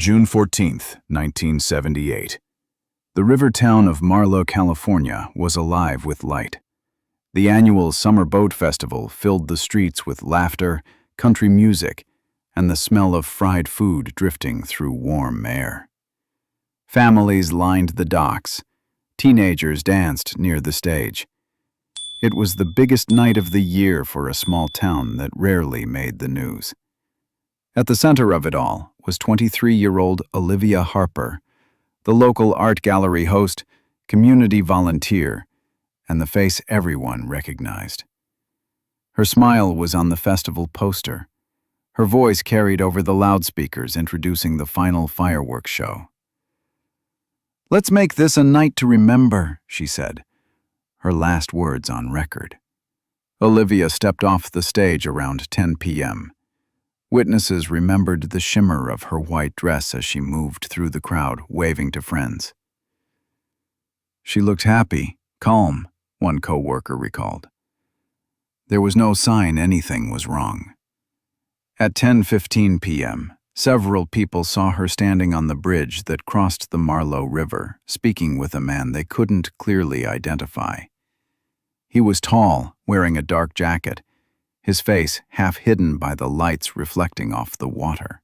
June 14, 1978. The river town of Marlowe, California was alive with light. The annual Summer Boat Festival filled the streets with laughter, country music, and the smell of fried food drifting through warm air. Families lined the docks. Teenagers danced near the stage. It was the biggest night of the year for a small town that rarely made the news. At the center of it all was 23-year-old Olivia Harper, the local art gallery host, community volunteer, and the face everyone recognized. Her smile was on the festival poster. Her voice carried over the loudspeakers introducing the final fireworks show. "Let's make this a night to remember," she said, her last words on record. Olivia stepped off the stage around 10 p.m. Witnesses remembered the shimmer of her white dress as she moved through the crowd, waving to friends. "She looked happy, calm," one co-worker recalled. There was no sign anything was wrong. At 10:15 p.m., several people saw her standing on the bridge that crossed the Marlowe River, speaking with a man they couldn't clearly identify. He was tall, wearing a dark jacket, his face half hidden by the lights reflecting off the water.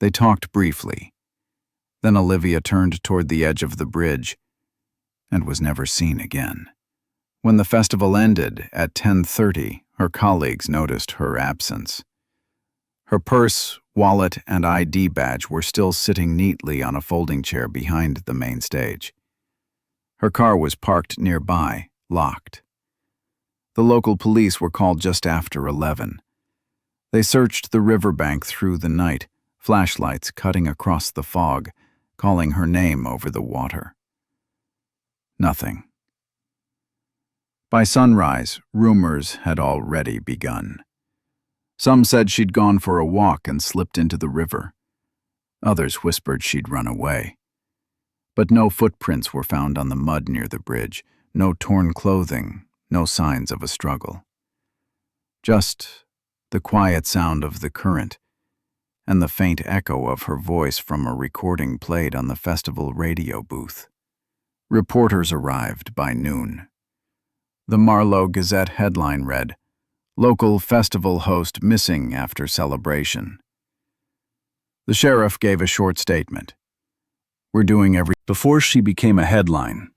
They talked briefly. Then Olivia turned toward the edge of the bridge and was never seen again. When the festival ended at 10:30, her colleagues noticed her absence. Her purse, wallet, and ID badge were still sitting neatly on a folding chair behind the main stage. Her car was parked nearby, locked. The local police were called just after 11. They searched the riverbank through the night, flashlights cutting across the fog, calling her name over the water. Nothing. By sunrise, rumors had already begun. Some said she'd gone for a walk and slipped into the river. Others whispered she'd run away. But no footprints were found on the mud near the bridge, no torn clothing, no signs of a struggle. Just the quiet sound of the current and the faint echo of her voice from a recording played on the festival radio booth. Reporters arrived by noon. The Marlowe Gazette headline read, "Local festival host missing after celebration." The sheriff gave a short statement. "We're doing every..." Before she became a headline,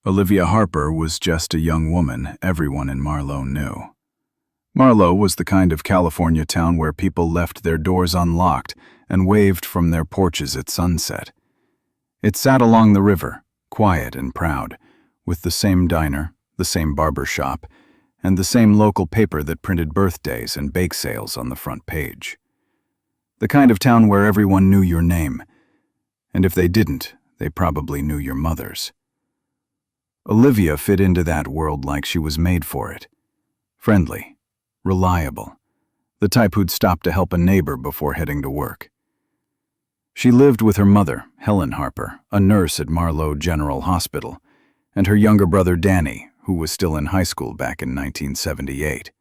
Olivia Harper was just a young woman everyone in Marlowe knew. Marlowe was the kind of California town where people left their doors unlocked and waved from their porches at sunset. It sat along the river, quiet and proud, with the same diner, the same barber shop, and the same local paper that printed birthdays and bake sales on the front page. The kind of town where everyone knew your name, and if they didn't, they probably knew your mother's. Olivia fit into that world like she was made for it. Friendly, reliable, the type who'd stop to help a neighbor before heading to work. She lived with her mother, Helen Harper, a nurse at Marlowe General Hospital, and her younger brother Danny, who was still in high school back in 1978.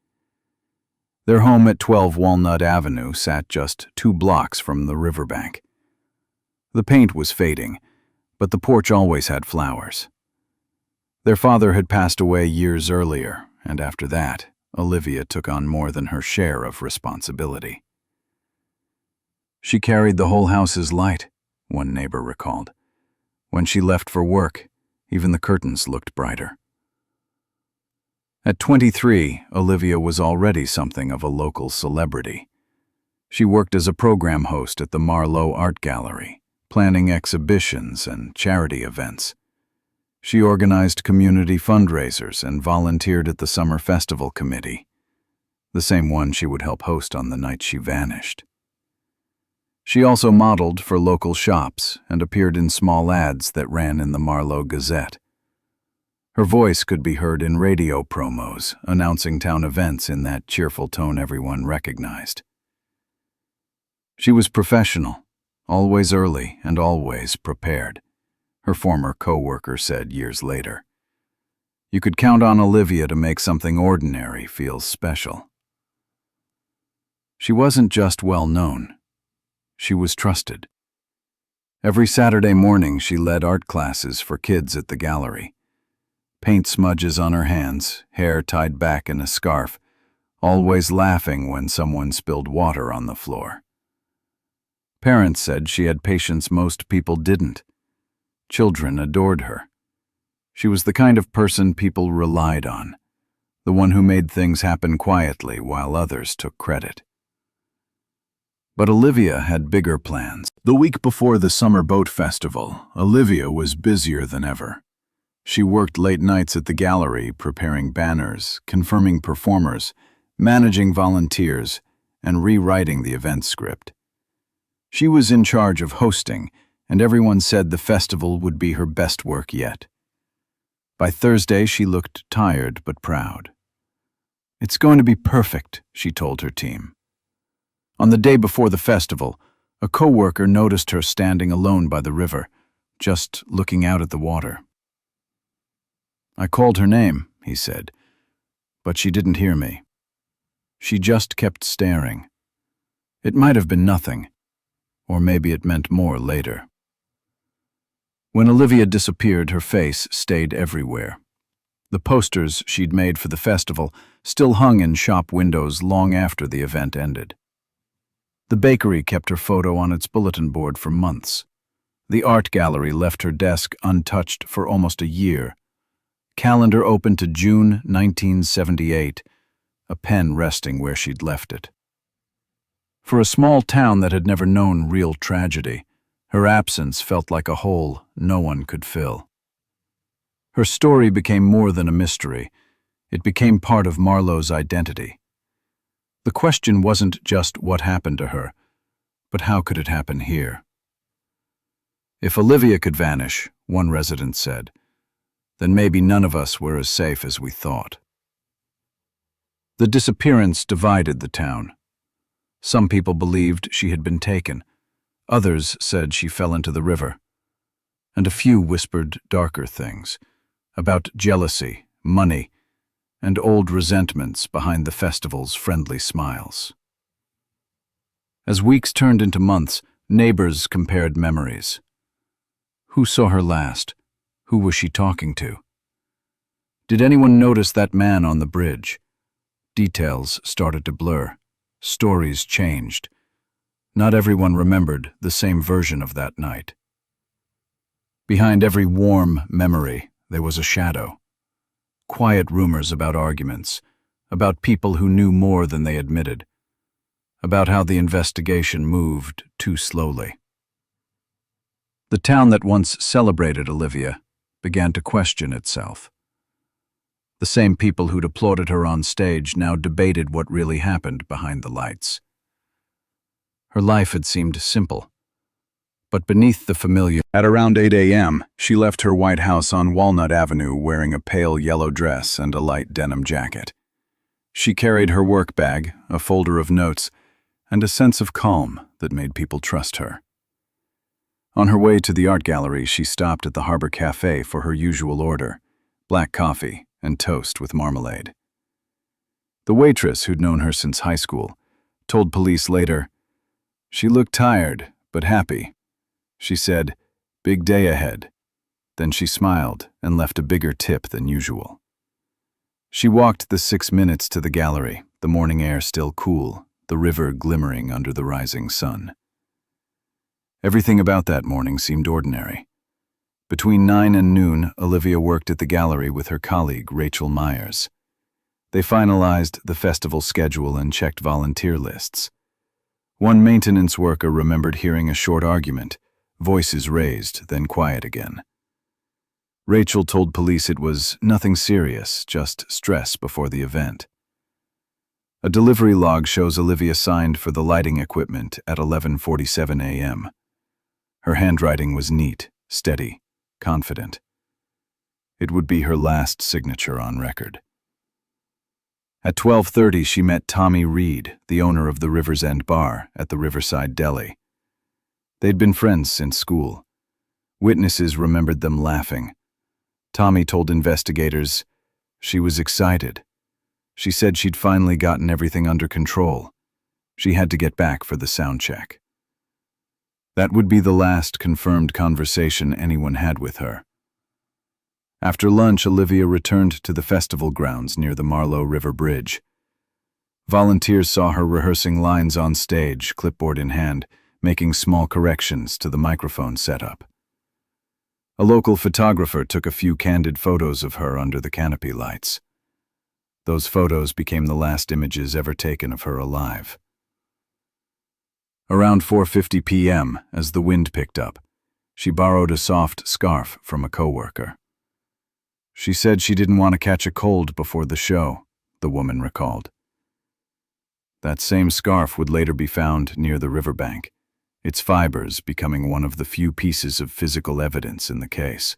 Their home at 12 Walnut Avenue sat just 2 blocks from the riverbank. The paint was fading, but the porch always had flowers. Their father had passed away years earlier, and after that, Olivia took on more than her share of responsibility. "She carried the whole house's light," one neighbor recalled. "When she left for work, even the curtains looked brighter." At 23, Olivia was already something of a local celebrity. She worked as a program host at the Marlowe Art Gallery, planning exhibitions and charity events. She organized community fundraisers and volunteered at the Summer Festival Committee, the same one she would help host on the night she vanished. She also modeled for local shops and appeared in small ads that ran in the Marlowe Gazette. Her voice could be heard in radio promos, announcing town events in that cheerful tone everyone recognized. She was professional, always early and always prepared, her former co-worker said years later. You could count on Olivia to make something ordinary feel special. She wasn't just well known. She was trusted. Every Saturday morning she led art classes for kids at the gallery. Paint smudges on her hands, hair tied back in a scarf, always laughing when someone spilled water on the floor. Parents said she had patience most people didn't. Children adored her. She was the kind of person people relied on, the one who made things happen quietly while others took credit. But Olivia had bigger plans. The week before the summer boat festival, Olivia was busier than ever. She worked late nights at the gallery, preparing banners, confirming performers, managing volunteers, and rewriting the event script. She was in charge of hosting, and everyone said the festival would be her best work yet. By Thursday, she looked tired but proud. "It's going to be perfect," she told her team. On the day before the festival, a co-worker noticed her standing alone by the river, just looking out at the water. "I called her name," he said, "but she didn't hear me. She just kept staring. It might have been nothing, or maybe it meant more later." When Olivia disappeared, her face stayed everywhere. The posters she'd made for the festival still hung in shop windows long after the event ended. The bakery kept her photo on its bulletin board for months. The art gallery left her desk untouched for almost a year. Calendar open to June 1978, a pen resting where she'd left it. For a small town that had never known real tragedy, her absence felt like a hole no one could fill. Her story became more than a mystery. It became part of Marlowe's identity. The question wasn't just what happened to her, but how could it happen here? If Olivia could vanish, one resident said, then maybe none of us were as safe as we thought. The disappearance divided the town. Some people believed she had been taken. Others said she fell into the river. And a few whispered darker things, about jealousy, money, and old resentments behind the festival's friendly smiles. As weeks turned into months, neighbors compared memories. Who saw her last? Who was she talking to? Did anyone notice that man on the bridge? Details started to blur. Stories changed. Not everyone remembered the same version of that night. Behind every warm memory, there was a shadow. Quiet rumors about arguments, about people who knew more than they admitted, about how the investigation moved too slowly. The town that once celebrated Olivia began to question itself. The same people who'd applauded her on stage now debated what really happened behind the lights. Her life had seemed simple, but beneath the familiar. At around 8 a.m., she left her white house on Walnut Avenue wearing a pale yellow dress and a light denim jacket. She carried her work bag, a folder of notes, and a sense of calm that made people trust her. On her way to the art gallery, she stopped at the Harbor Cafe for her usual order, black coffee and toast with marmalade. The waitress, who'd known her since high school, told police later, "She looked tired, but happy." She said, "Big day ahead." Then she smiled and left a bigger tip than usual. She walked the 6 minutes to the gallery, the morning air still cool, the river glimmering under the rising sun. Everything about that morning seemed ordinary. Between 9 and noon, Olivia worked at the gallery with her colleague, Rachel Meyers. They finalized the festival schedule and checked volunteer lists. One maintenance worker remembered hearing a short argument, voices raised, then quiet again. Rachel told police it was nothing serious, just stress before the event. A delivery log shows Olivia signed for the lighting equipment at 11:47 a.m. Her handwriting was neat, steady, confident. It would be her last signature on record. At 12:30, she met Tommy Reed, the owner of the River's End Bar, at the Riverside Deli. They'd been friends since school. Witnesses remembered them laughing. Tommy told investigators, "She was excited. She said she'd finally gotten everything under control. She had to get back for the sound check." That would be the last confirmed conversation anyone had with her. After lunch, Olivia returned to the festival grounds near the Marlowe River Bridge. Volunteers saw her rehearsing lines on stage, clipboard in hand, making small corrections to the microphone setup. A local photographer took a few candid photos of her under the canopy lights. Those photos became the last images ever taken of her alive. Around 4:50 p.m., as the wind picked up, she borrowed a soft scarf from a coworker. She said she didn't want to catch a cold before the show, the woman recalled. That same scarf would later be found near the riverbank, its fibers becoming one of the few pieces of physical evidence in the case.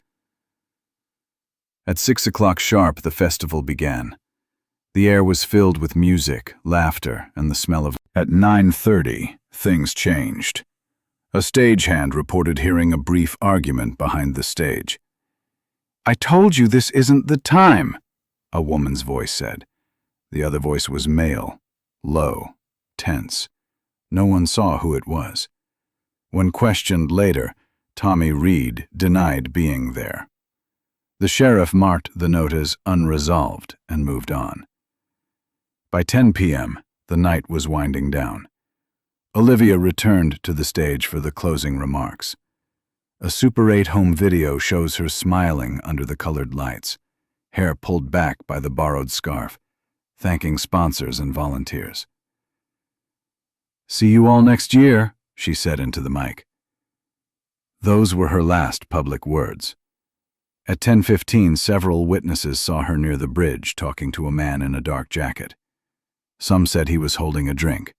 At 6 o'clock sharp, the festival began. The air was filled with music, laughter, and the smell of... At 9:30, things changed. A stagehand reported hearing a brief argument behind the stage. "I told you this isn't the time," a woman's voice said. The other voice was male, low, tense. No one saw who it was. When questioned later, Tommy Reed denied being there. The sheriff marked the note as unresolved and moved on. By 10 p.m., the night was winding down. Olivia returned to the stage for the closing remarks. A Super 8 home video shows her smiling under the colored lights, hair pulled back by the borrowed scarf, thanking sponsors and volunteers. "See you all next year," she said into the mic. Those were her last public words. At 10:15, several witnesses saw her near the bridge talking to a man in a dark jacket. Some said he was holding a drink.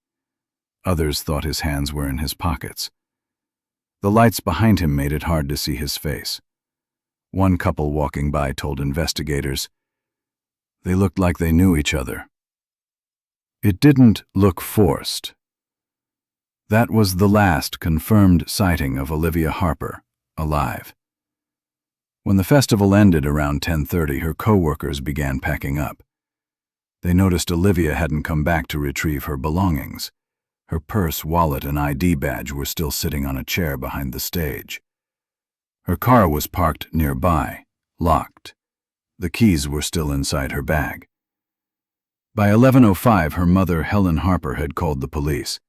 Others thought his hands were in his pockets. The lights behind him made it hard to see his face. One couple walking by told investigators they looked like they knew each other. It didn't look forced. That was the last confirmed sighting of Olivia Harper, alive. When the festival ended around 10:30, her co-workers began packing up. They noticed Olivia hadn't come back to retrieve her belongings. Her purse, wallet, and ID badge were still sitting on a chair behind the stage. Her car was parked nearby, locked. The keys were still inside her bag. By 11:05, her mother, Helen Harper, had called the police.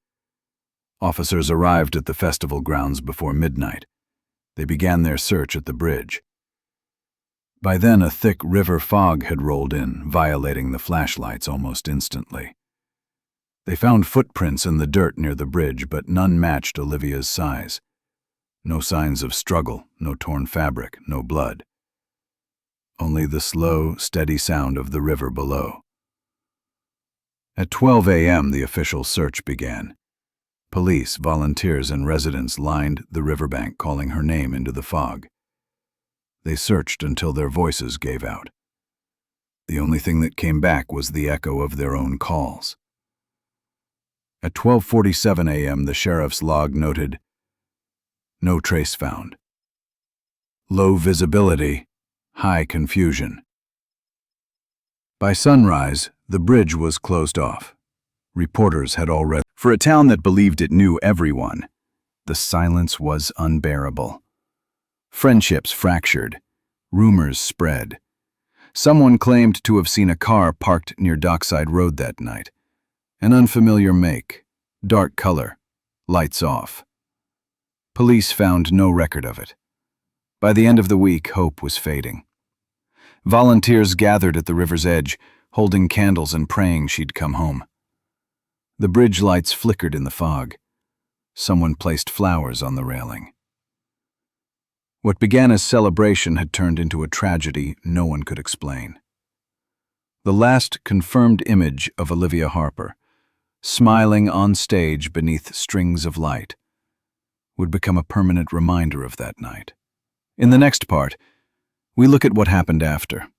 Officers arrived at the festival grounds before midnight. They began their search at the bridge. By then, a thick river fog had rolled in, violating the flashlights almost instantly. They found footprints in the dirt near the bridge, but none matched Olivia's size. No signs of struggle, no torn fabric, no blood. Only the slow, steady sound of the river below. At 12 a.m., the official search began. Police, volunteers, and residents lined the riverbank, calling her name into the fog. They searched until their voices gave out. The only thing that came back was the echo of their own calls. At 12:47 a.m., the sheriff's log noted, "No trace found. Low visibility, high confusion." By sunrise, the bridge was closed off. Reporters had already... For a town that believed it knew everyone, the silence was unbearable. Friendships fractured. Rumors spread. Someone claimed to have seen a car parked near Dockside Road that night. An unfamiliar make, dark color, lights off. Police found no record of it. By the end of the week, hope was fading. Volunteers gathered at the river's edge, holding candles and praying she'd come home. The bridge lights flickered in the fog. Someone placed flowers on the railing. What began as celebration had turned into a tragedy no one could explain. The last confirmed image of Olivia Harper, smiling on stage beneath strings of light, would become a permanent reminder of that night. In the next part, we look at what happened after.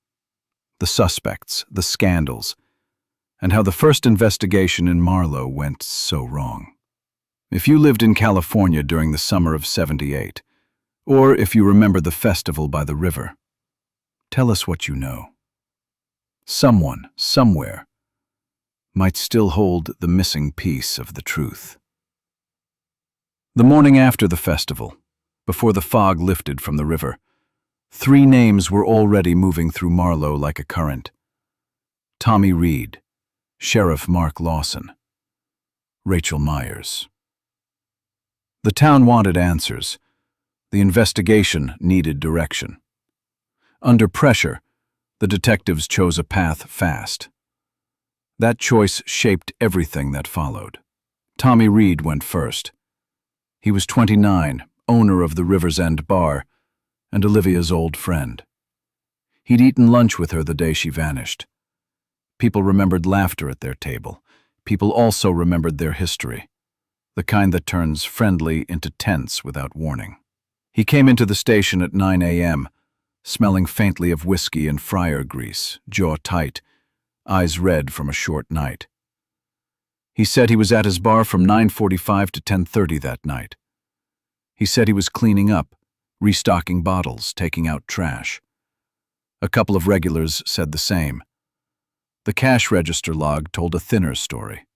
The suspects, the scandals, and how the first investigation in Marlowe went so wrong. If you lived in California during the summer of '78, or if you remember the festival by the river, tell us what you know. Someone, somewhere, might still hold the missing piece of the truth. The morning after the festival, before the fog lifted from the river, 3 names were already moving through Marlowe like a current. Tommy Reed, Sheriff Mark Lawson, Rachel Meyers. The town wanted answers. The investigation needed direction. Under pressure, the detectives chose a path fast. That choice shaped everything that followed. Tommy Reed went first. He was 29, owner of the River's End bar, and Olivia's old friend. He'd eaten lunch with her the day she vanished. People remembered laughter at their table. People also remembered their history, the kind that turns friendly into tense without warning. He came into the station at 9 a.m., smelling faintly of whiskey and fryer grease, jaw tight, eyes red from a short night. He said he was at his bar from 9:45 to 10:30 that night. He said he was cleaning up, restocking bottles, taking out trash. A couple of regulars said the same. The cash register log told a thinner story.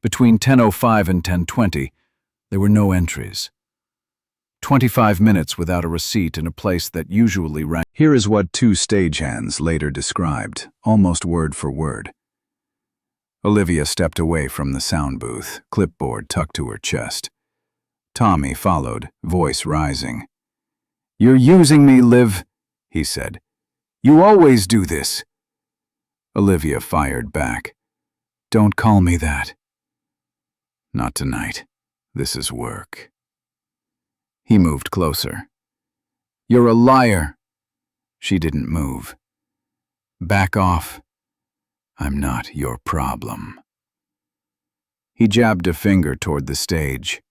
Between 10:05 and 10:20, there were no entries. 25 minutes without a receipt in a place that usually rang. Here is what 2 stagehands later described, almost word for word. Olivia stepped away from the sound booth, clipboard tucked to her chest. Tommy followed, voice rising. "You're using me, Liv," he said. "You always do this." Olivia fired back. "Don't call me that." "Not tonight. This is work." He moved closer. "You're a liar." She didn't move. "Back off. I'm not your problem." He jabbed a finger toward the stage.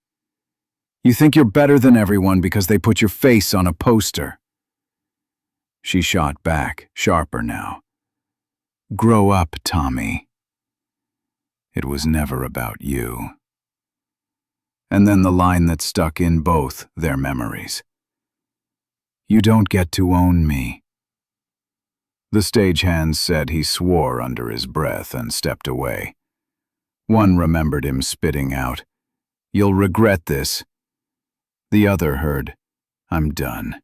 "You think you're better than everyone because they put your face on a poster." She shot back, sharper now. "Grow up, Tommy. It was never about you." And then the line that stuck in both their memories. "You don't get to own me." The stagehands said he swore under his breath and stepped away. One remembered him spitting out, "You'll regret this." The other heard, "I'm done."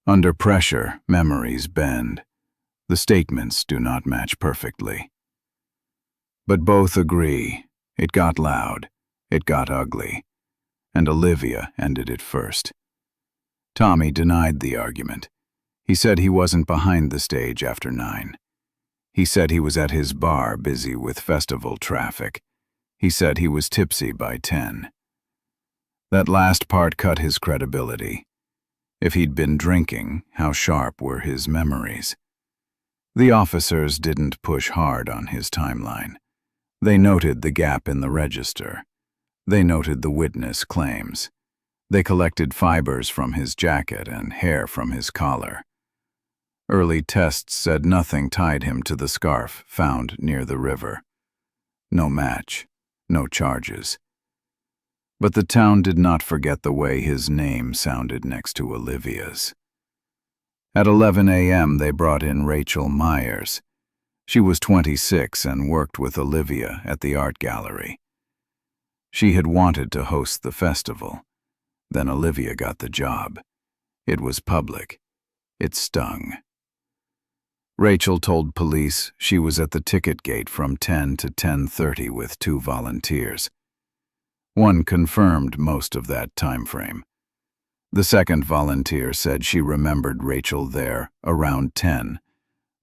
Under pressure, memories bend. The statements do not match perfectly. But both agree. It got loud. It got ugly. And Olivia ended it first. Tommy denied the argument. He said he wasn't behind the stage after 9. He said he was at his bar busy with festival traffic. He said he was tipsy by 10. That last part cut his credibility. If he'd been drinking, how sharp were his memories? The officers didn't push hard on his timeline. They noted the gap in the register. They noted the witness claims. They collected fibers from his jacket and hair from his collar. Early tests said nothing tied him to the scarf found near the river. No match, no charges. But the town did not forget the way his name sounded next to Olivia's. At 11 a.m. they brought in Rachel Meyers. She was 26 and worked with Olivia at the art gallery. She had wanted to host the festival. Then Olivia got the job. It was public. It stung. Rachel told police she was at the ticket gate from 10 to 10:30 with 2 volunteers. One confirmed most of that time frame. The second volunteer said she remembered Rachel there around 10,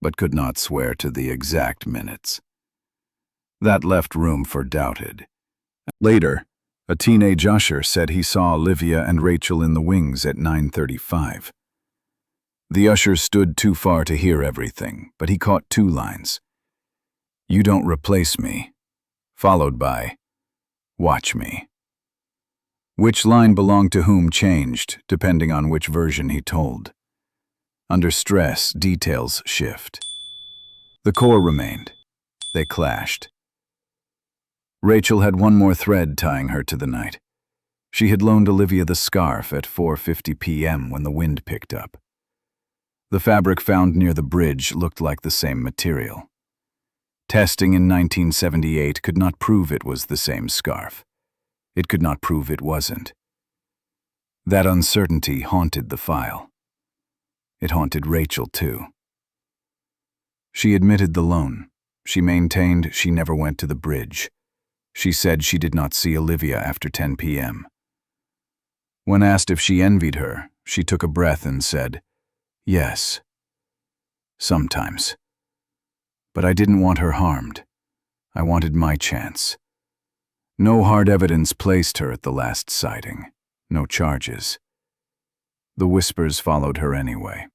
but could not swear to the exact minutes. That left room for doubted. Later, a teenage usher said he saw Olivia and Rachel in the wings at 9:35. The usher stood too far to hear everything, but he caught 2 lines. "You don't replace me," followed by, "Watch me." Which line belonged to whom changed, depending on which version he told. Under stress, details shift. The core remained. They clashed. Rachel had one more thread tying her to the night. She had loaned Olivia the scarf at 4:50 p.m. when the wind picked up. The fabric found near the bridge looked like the same material. Testing in 1978 could not prove it was the same scarf. It could not prove it wasn't. That uncertainty haunted the file. It haunted Rachel, too. She admitted the loan. She maintained she never went to the bridge. She said she did not see Olivia after 10 p.m. When asked if she envied her, she took a breath and said, "Yes. Sometimes. But I didn't want her harmed. I wanted my chance." No hard evidence placed her at the last sighting. No charges. The whispers followed her anyway.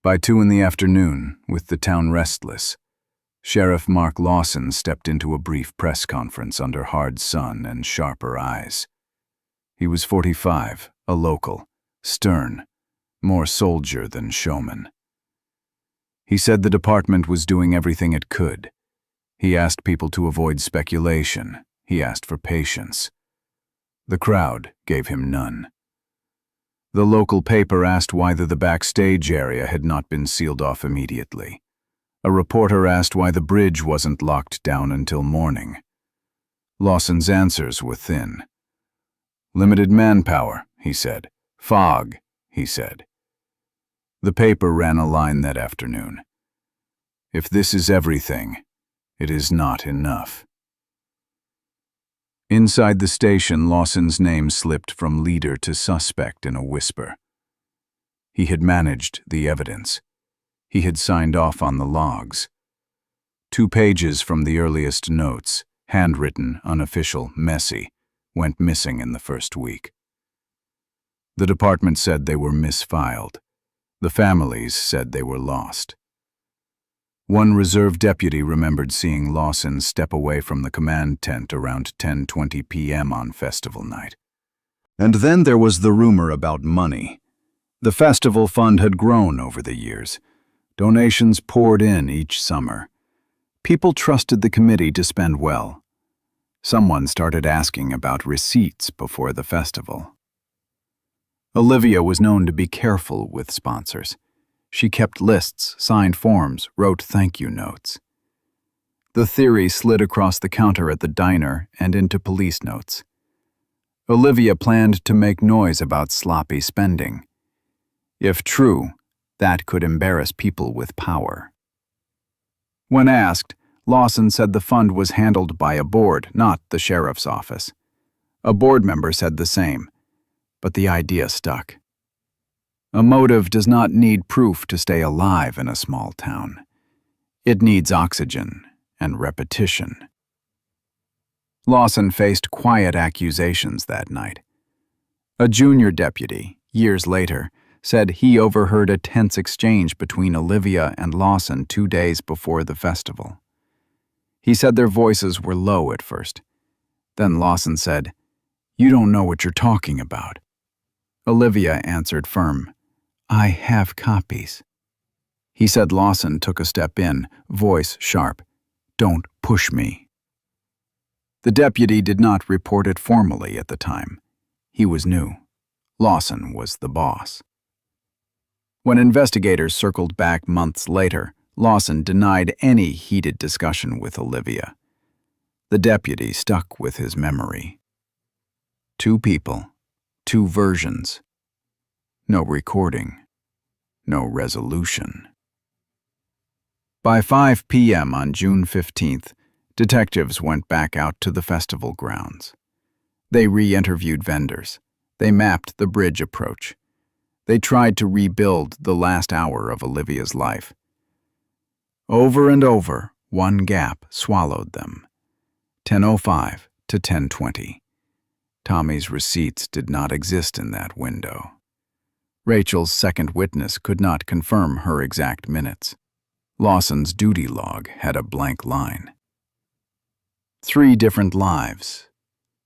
By 2 in the afternoon, with the town restless, Sheriff Mark Lawson stepped into a brief press conference under hard sun and sharper eyes. He was 45, a local, stern, more soldier than showman. He said the department was doing everything it could. He asked people to avoid speculation. He asked for patience. The crowd gave him none. The local paper asked why the backstage area had not been sealed off immediately. A reporter asked why the bridge wasn't locked down until morning. Lawson's answers were thin. "Limited manpower," he said. "Fog," he said. The paper ran a line that afternoon. "If this is everything, it is not enough." Inside the station, Lawson's name slipped from leader to suspect in a whisper. He had managed the evidence. He had signed off on the logs. 2 pages from the earliest notes, handwritten, unofficial, messy, went missing in the first week. The department said they were misfiled. The families said they were lost. One reserve deputy remembered seeing Lawson step away from the command tent around 10:20 p.m. on festival night. And then there was the rumor about money. The festival fund had grown over the years. Donations poured in each summer. People trusted the committee to spend well. Someone started asking about receipts before the festival. Olivia was known to be careful with sponsors. She kept lists, signed forms, wrote thank you notes. The theory slid across the counter at the diner and into police notes. Olivia planned to make noise about sloppy spending. If true, that could embarrass people with power. When asked, Lawson said the fund was handled by a board, not the sheriff's office. A board member said the same, but the idea stuck. A motive does not need proof to stay alive in a small town. It needs oxygen and repetition. Lawson faced quiet accusations that night. A junior deputy, years later, said he overheard a tense exchange between Olivia and Lawson 2 days before the festival. He said their voices were low at first. Then Lawson said, "You don't know what you're talking about." Olivia answered firm, "I have copies." He said Lawson took a step in, voice sharp, "Don't push me." The deputy did not report it formally at the time. He was new. Lawson was the boss. When investigators circled back months later, Lawson denied any heated discussion with Olivia. The deputy stuck with his memory. 2 people, 2 versions. No recording. No resolution. By 5 p.m. on June 15th, detectives went back out to the festival grounds. They re-interviewed vendors. They mapped the bridge approach. They tried to rebuild the last hour of Olivia's life. Over and over, one gap swallowed them. 10:05 to 10:20. Tommy's receipts did not exist in that window. Rachel's second witness could not confirm her exact minutes. Lawson's duty log had a blank line. 3 different lives,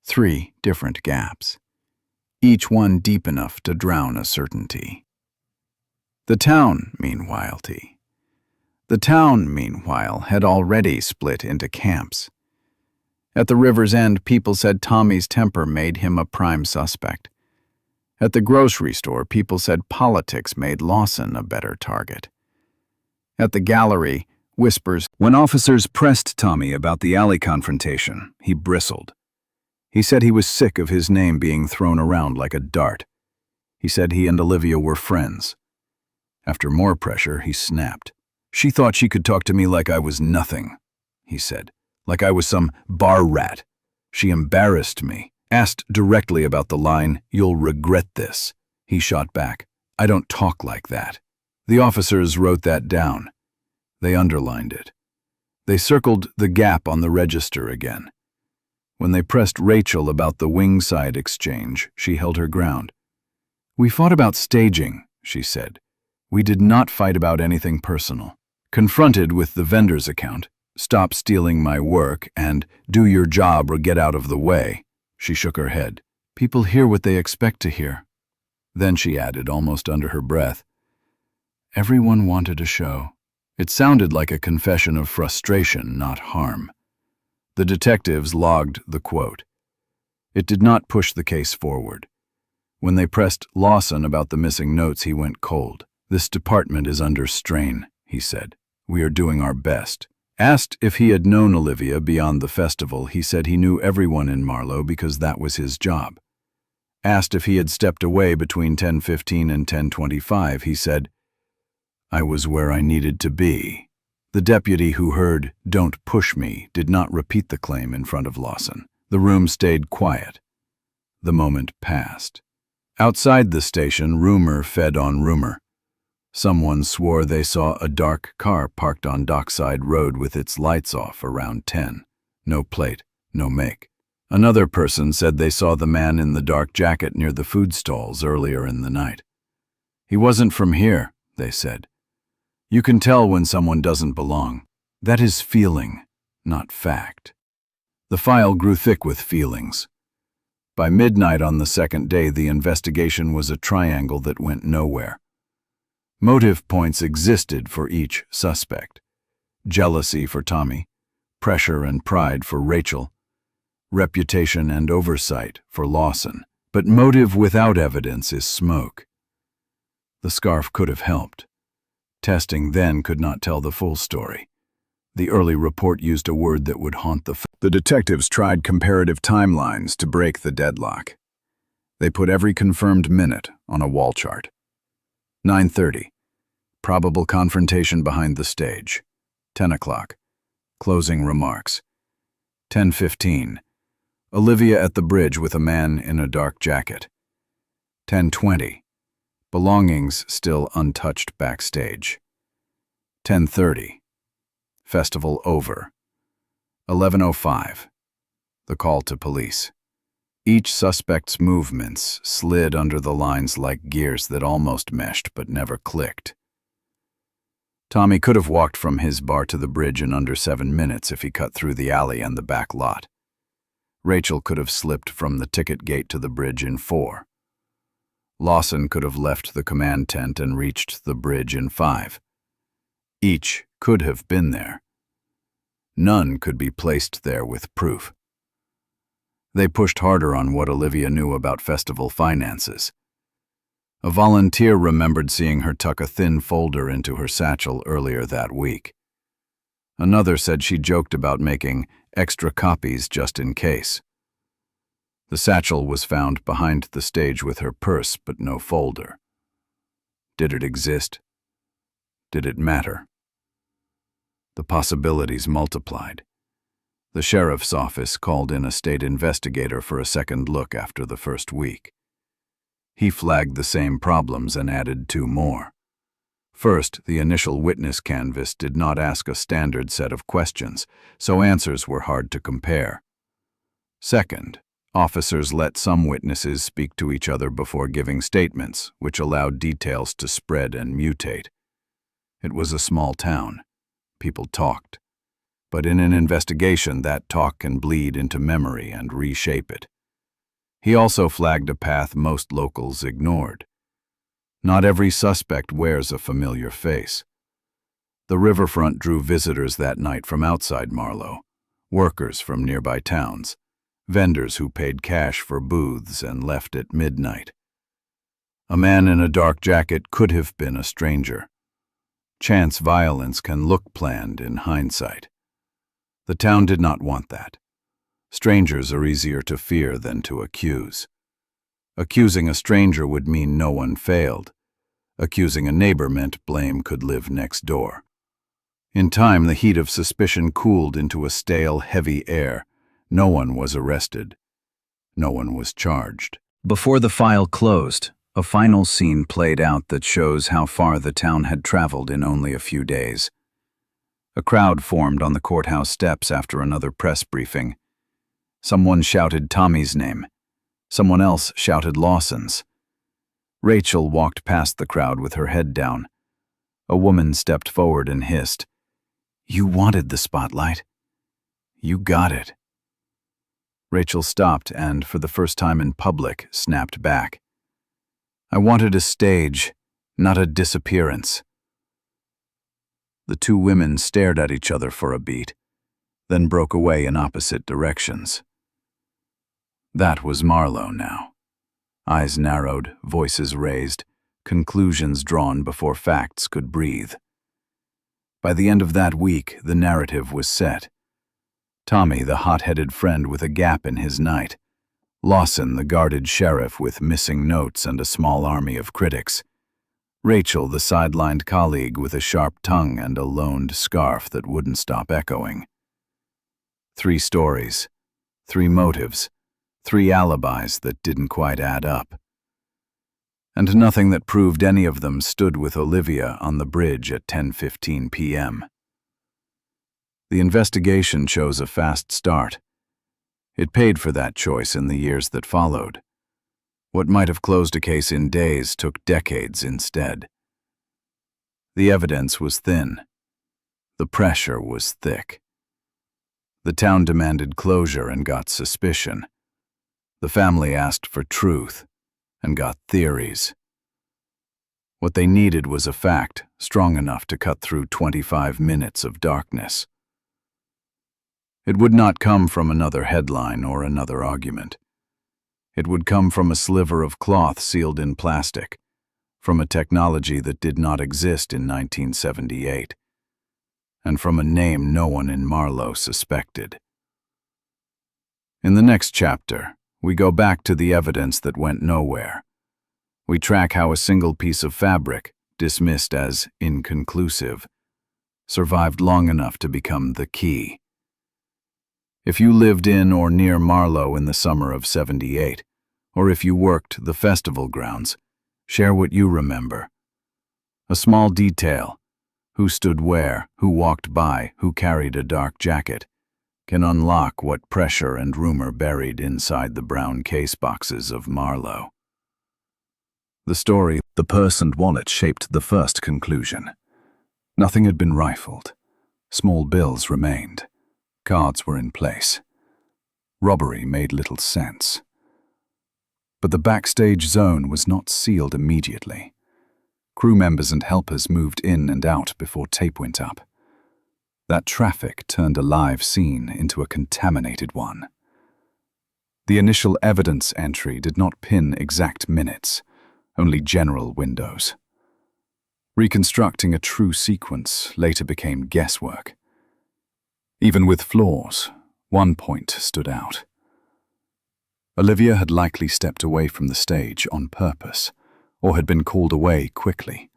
3 different gaps, each one deep enough to drown a certainty. The town, meanwhile, had already split into camps. At the river's end, people said Tommy's temper made him a prime suspect. At the grocery store, people said politics made Lawson a better target. At the gallery, whispers. When officers pressed Tommy about the alley confrontation, he bristled. He said he was sick of his name being thrown around like a dart. He said he and Olivia were friends. After more pressure, he snapped. "She thought she could talk to me like I was nothing," he said, "like I was some bar rat. She embarrassed me." Asked directly about the line, "You'll regret this," he shot back, "I don't talk like that." The officers wrote that down. They underlined it. They circled the gap on the register again. When they pressed Rachel about the wingside exchange, she held her ground. "We fought about staging," she said. "We did not fight about anything personal." Confronted with the vendor's account, "Stop stealing my work," and "Do your job or get out of the way," she shook her head. "People hear what they expect to hear." Then she added, almost under her breath, "Everyone wanted a show." It sounded like a confession of frustration, not harm. The detectives logged the quote. It did not push the case forward. When they pressed Lawson about the missing notes, he went cold. "This department is under strain," he said. "We are doing our best." Asked if he had known Olivia beyond the festival, he said he knew everyone in Marlowe because that was his job. Asked if he had stepped away between 10:15 and 10:25, he said, "I was where I needed to be." The deputy who heard "Don't push me" did not repeat the claim in front of Lawson. The room stayed quiet. The moment passed. Outside the station, rumor fed on rumor. Someone swore they saw a dark car parked on Dockside Road with its lights off around 10. No plate, no make. Another person said they saw the man in the dark jacket near the food stalls earlier in the night. "He wasn't from here," they said. "You can tell when someone doesn't belong. That is feeling, not fact." The file grew thick with feelings. By midnight on the second day, the investigation was a triangle that went nowhere. Motive points existed for each suspect. Jealousy for Tommy, pressure and pride for Rachel, reputation and oversight for Lawson. But motive without evidence is smoke. The scarf could have helped. Testing then could not tell the full story. The early report used a word that would haunt the detectives tried comparative timelines to break the deadlock. They put every confirmed minute on a wall chart. 9:30. Probable confrontation behind the stage. 10 o'clock. Closing remarks. 10:15. Olivia at the bridge with a man in a dark jacket. 10:20. Belongings still untouched backstage. 10:30. Festival over. 11:05. The call to police. Each suspect's movements slid under the lines like gears that almost meshed but never clicked. Tommy could have walked from his bar to the bridge in under 7 minutes if he cut through the alley and the back lot. Rachel could have slipped from the ticket gate to the bridge in 4. Lawson could have left the command tent and reached the bridge in 5. Each could have been there. None could be placed there with proof. They pushed harder on what Olivia knew about festival finances. A volunteer remembered seeing her tuck a thin folder into her satchel earlier that week. Another said she joked about making extra copies just in case. The satchel was found behind the stage with her purse, but no folder. Did it exist? Did it matter? The possibilities multiplied. The sheriff's office called in a state investigator for a second look after the first week. He flagged the same problems and added 2 more. First, the initial witness canvass did not ask a standard set of questions, so answers were hard to compare. Second, officers let some witnesses speak to each other before giving statements, which allowed details to spread and mutate. It was a small town. People talked. But in an investigation, that talk can bleed into memory and reshape it. He also flagged a path most locals ignored. Not every suspect wears a familiar face. The riverfront drew visitors that night from outside Marlowe, workers from nearby towns, vendors who paid cash for booths and left at midnight. A man in a dark jacket could have been a stranger. Chance violence can look planned in hindsight. The town did not want that. Strangers are easier to fear than to accuse. Accusing a stranger would mean no one failed. Accusing a neighbor meant blame could live next door. In time, the heat of suspicion cooled into a stale, heavy air. No one was arrested. No one was charged. Before the file closed, a final scene played out that shows how far the town had traveled in only a few days. A crowd formed on the courthouse steps after another press briefing. Someone shouted Tommy's name. Someone else shouted Lawson's. Rachel walked past the crowd with her head down. A woman stepped forward and hissed, "You wanted the spotlight. You got it." Rachel stopped and, for the first time in public, snapped back. "I wanted a stage, not a disappearance." The two women stared at each other for a beat, then broke away in opposite directions. That was Marlowe now. Eyes narrowed, voices raised, conclusions drawn before facts could breathe. By the end of that week, the narrative was set. Tommy, the hot-headed friend with a gap in his night. Lawson, the guarded sheriff with missing notes and a small army of critics. Rachel, the sidelined colleague with a sharp tongue and a loaned scarf that wouldn't stop echoing. 3 stories, 3 motives, 3 alibis that didn't quite add up. And nothing that proved any of them stood with Olivia on the bridge at 10:15 p.m. The investigation chose a fast start. It paid for that choice in the years that followed. What might have closed a case in days took decades instead. The evidence was thin. The pressure was thick. The town demanded closure and got suspicion. The family asked for truth and got theories. What they needed was a fact strong enough to cut through 25 minutes of darkness. It would not come from another headline or another argument. It would come from a sliver of cloth sealed in plastic, from a technology that did not exist in 1978, and from a name no one in Marlowe suspected. In the next chapter, we go back to the evidence that went nowhere. We track how a single piece of fabric, dismissed as inconclusive, survived long enough to become the key. If you lived in or near Marlowe in the summer of '78, or if you worked the festival grounds, share what you remember. A small detail, who stood where, who walked by, who carried a dark jacket, can unlock what pressure and rumor buried inside the brown case boxes of Marlowe. The story, the purse and wallet, shaped the first conclusion. Nothing had been rifled. Small bills remained. Cards were in place. Robbery made little sense. But the backstage zone was not sealed immediately. Crew members and helpers moved in and out before tape went up. That traffic turned a live scene into a contaminated one. The initial evidence entry did not pin exact minutes, only general windows. Reconstructing a true sequence later became guesswork. Even with flaws, one point stood out. Olivia had likely stepped away from the stage on purpose, or had been called away quickly,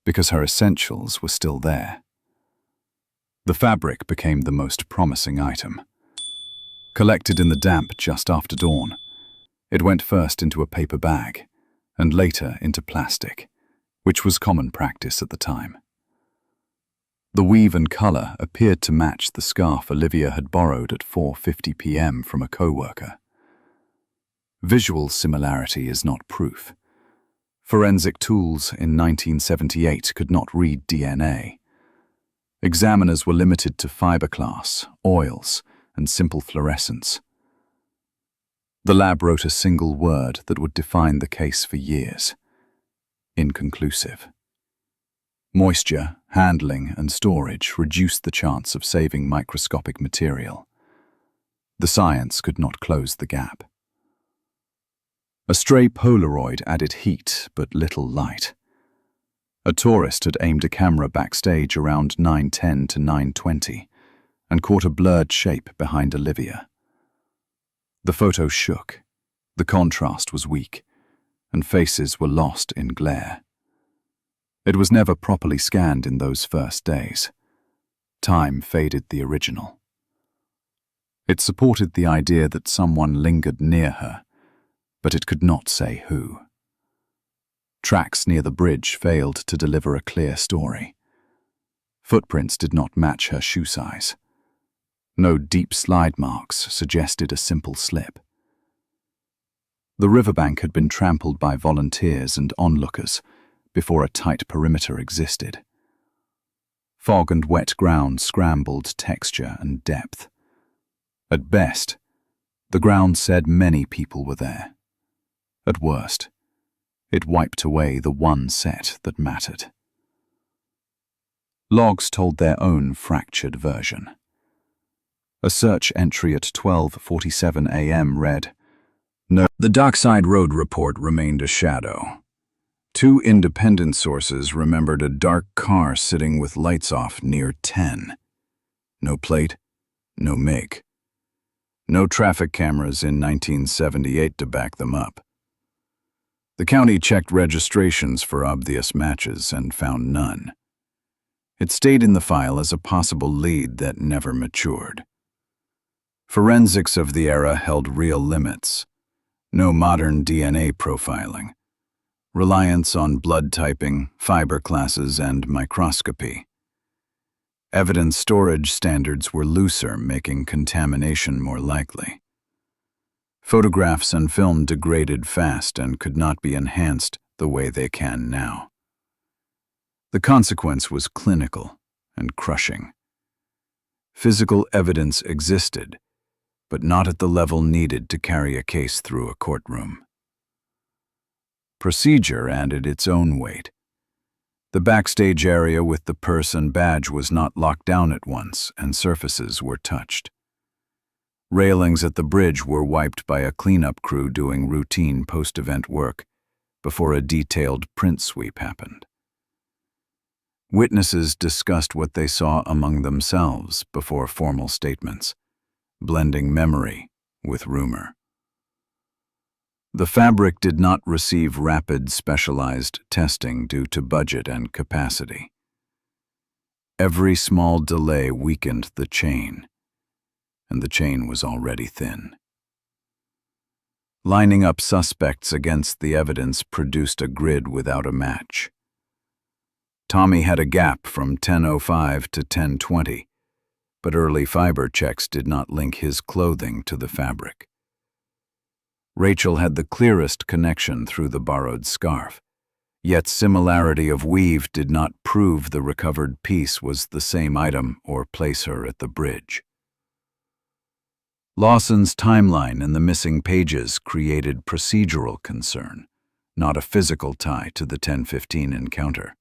because her essentials were still there. The fabric became the most promising item. Collected in the damp just after dawn, it went first into a paper bag, and later into plastic, which was common practice at the time. The weave and color appeared to match the scarf Olivia had borrowed at 4:50 p.m. from a co-worker. Visual similarity is not proof. Forensic tools in 1978 could not read DNA. Examiners were limited to fiberglass, oils, and simple fluorescence. The lab wrote a single word that would define the case for years: inconclusive. Moisture, handling, and storage reduced the chance of saving microscopic material. The science could not close the gap. A stray Polaroid added heat but little light. A tourist had aimed a camera backstage around 9:10 to 9:20 and caught a blurred shape behind Olivia. The photo shook. The contrast was weak, and faces were lost in glare. It was never properly scanned in those first days. Time faded the original. It supported the idea that someone lingered near her, but it could not say who. Tracks near the bridge failed to deliver a clear story. Footprints did not match her shoe size. No deep slide marks suggested a simple slip. The riverbank had been trampled by volunteers and onlookers before a tight perimeter existed. Fog and wet ground scrambled texture and depth. At best, the ground said many people were there. At worst, it wiped away the one set that mattered. Logs told their own fractured version. A search entry at 12:47 a.m. read, "No, the Dockside Road report remained a shadow. 2 independent sources remembered a dark car sitting with lights off near 10. No plate, no make. No traffic cameras in 1978 to back them up. The county checked registrations for obvious matches and found none. It stayed in the file as a possible lead that never matured. Forensics of the era held real limits. No modern DNA profiling. Reliance on blood typing, fiber classes, and microscopy. Evidence storage standards were looser, making contamination more likely. Photographs and film degraded fast and could not be enhanced the way they can now. The consequence was clinical and crushing. Physical evidence existed, but not at the level needed to carry a case through a courtroom. Procedure added its own weight. The backstage area with the purse and badge was not locked down at once, and surfaces were touched. Railings at the bridge were wiped by a cleanup crew doing routine post-event work before a detailed print sweep happened. Witnesses discussed what they saw among themselves before formal statements, blending memory with rumor. The fabric did not receive rapid, specialized testing due to budget and capacity. Every small delay weakened the chain, and the chain was already thin. Lining up suspects against the evidence produced a grid without a match. Tommy had a gap from 10:05 to 10:20, but early fiber checks did not link his clothing to the fabric. Rachel had the clearest connection through the borrowed scarf, yet similarity of weave did not prove the recovered piece was the same item or place her at the bridge. Lawson's timeline and the missing pages created procedural concern, not a physical tie to the 10:15 encounter.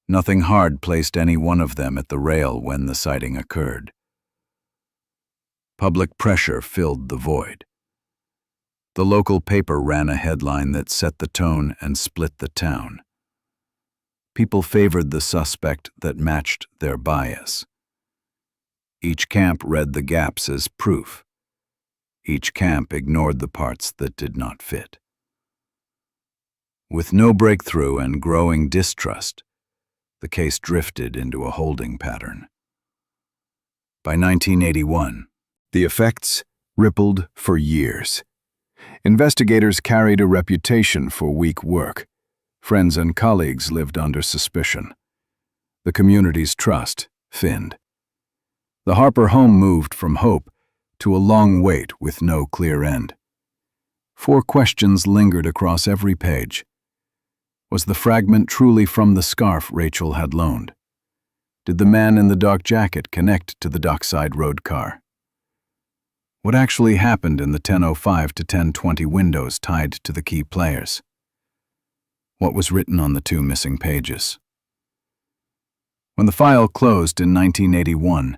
Nothing hard placed any one of them at the rail when the sighting occurred. Public pressure filled the void. The local paper ran a headline that set the tone and split the town. People favored the suspect that matched their bias. Each camp read the gaps as proof. Each camp ignored the parts that did not fit. With no breakthrough and growing distrust, the case drifted into a holding pattern. By 1981, the effects rippled for years. Investigators carried a reputation for weak work. Friends and colleagues lived under suspicion. The community's trust thinned. The Harper home moved from hope to a long wait with no clear end. 4 questions lingered across every page. Was the fragment truly from the scarf Rachel had loaned? Did the man in the dark jacket connect to the Dockside Road car? What actually happened in the 10:05 to 10:20 windows tied to the key players? What was written on the 2 missing pages? When the file closed in 1981,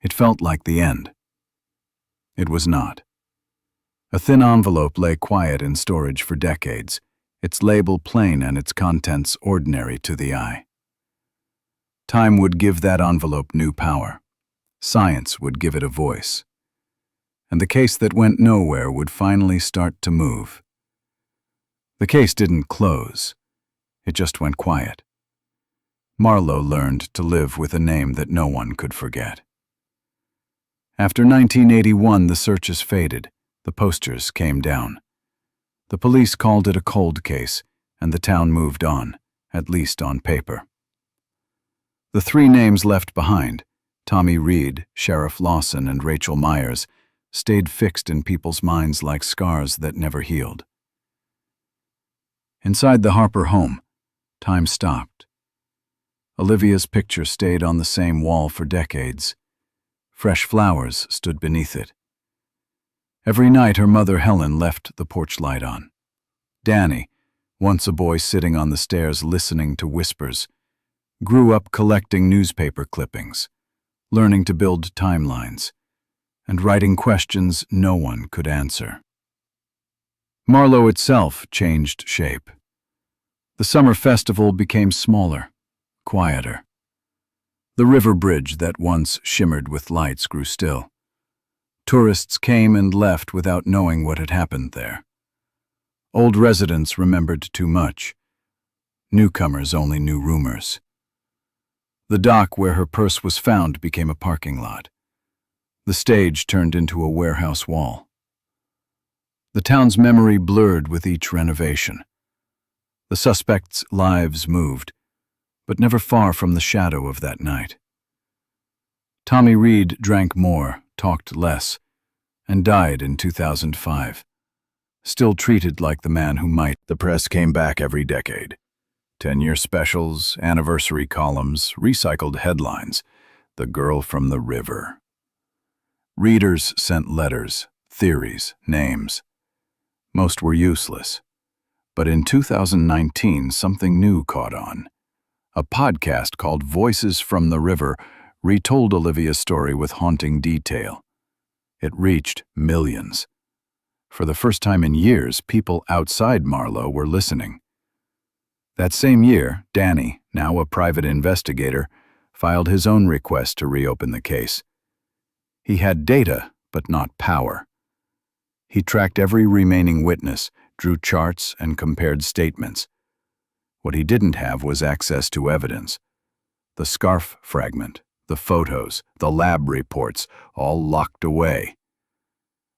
it felt like the end. It was not. A thin envelope lay quiet in storage for decades, its label plain and its contents ordinary to the eye. Time would give that envelope new power. Science would give it a voice. and the case that went nowhere would finally start to move. The case didn't close. It just went quiet. Marlowe learned to live with a name that no one could forget. After 1981, the searches faded. The posters came down. The police called it a cold case, and the town moved on, at least on paper. The three names left behind, Tommy Reed, Sheriff Lawson, and Rachel Meyers, stayed fixed in people's minds like scars that never healed. Inside the Harper home, time stopped. Olivia's picture stayed on the same wall for decades. Fresh flowers stood beneath it. Every night her mother Helen left the porch light on. Danny, once a boy sitting on the stairs listening to whispers, grew up collecting newspaper clippings, learning to build timelines, and writing questions no one could answer. Marlowe itself changed shape. The summer festival became smaller, quieter. The river bridge that once shimmered with lights grew still. Tourists came and left without knowing what had happened there. Old residents remembered too much. Newcomers only knew rumors. The dock where her purse was found became a parking lot. The stage turned into a warehouse wall. The town's memory blurred with each renovation. The suspects' lives moved, but never far from the shadow of that night. Tommy Reed drank more, talked less, and died in 2005. Still treated like the man who might. The press came back every decade. 10-year specials, anniversary columns, recycled headlines. The girl from the river. Readers sent letters, theories, names. Most were useless. But in 2019, something new caught on. A podcast called Voices from the River retold Olivia's story with haunting detail. It reached millions. For the first time in years, people outside Marlowe were listening. That same year, Danny, now a private investigator, filed his own request to reopen the case. He had data, but not power. He tracked every remaining witness, drew charts, and compared statements. What he didn't have was access to evidence. The scarf fragment, the photos, the lab reports, all locked away.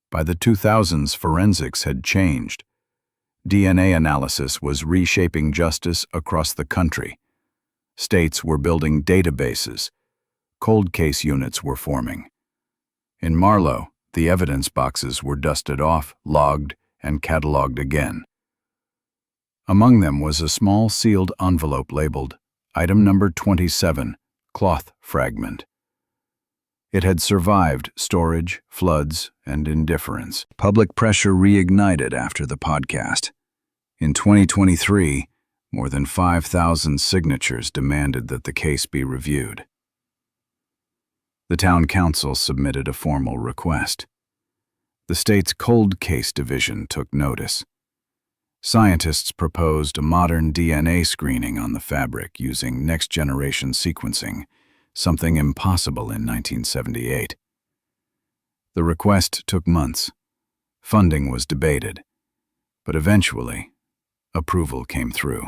By the 2000s, forensics had changed. DNA analysis was reshaping justice across the country. States were building databases. Cold case units were forming. In Marlowe, the evidence boxes were dusted off, logged, and cataloged again. Among them was a small sealed envelope labeled Item Number 27, Cloth Fragment. It had survived storage, floods, and indifference. Public pressure reignited after the podcast. In 2023, more than 5,000 signatures demanded that the case be reviewed. The town council submitted a formal request. The state's cold case division took notice. Scientists proposed a modern DNA screening on the fabric using next-generation sequencing, something impossible in 1978. The request took months. Funding was debated, but eventually, approval came through.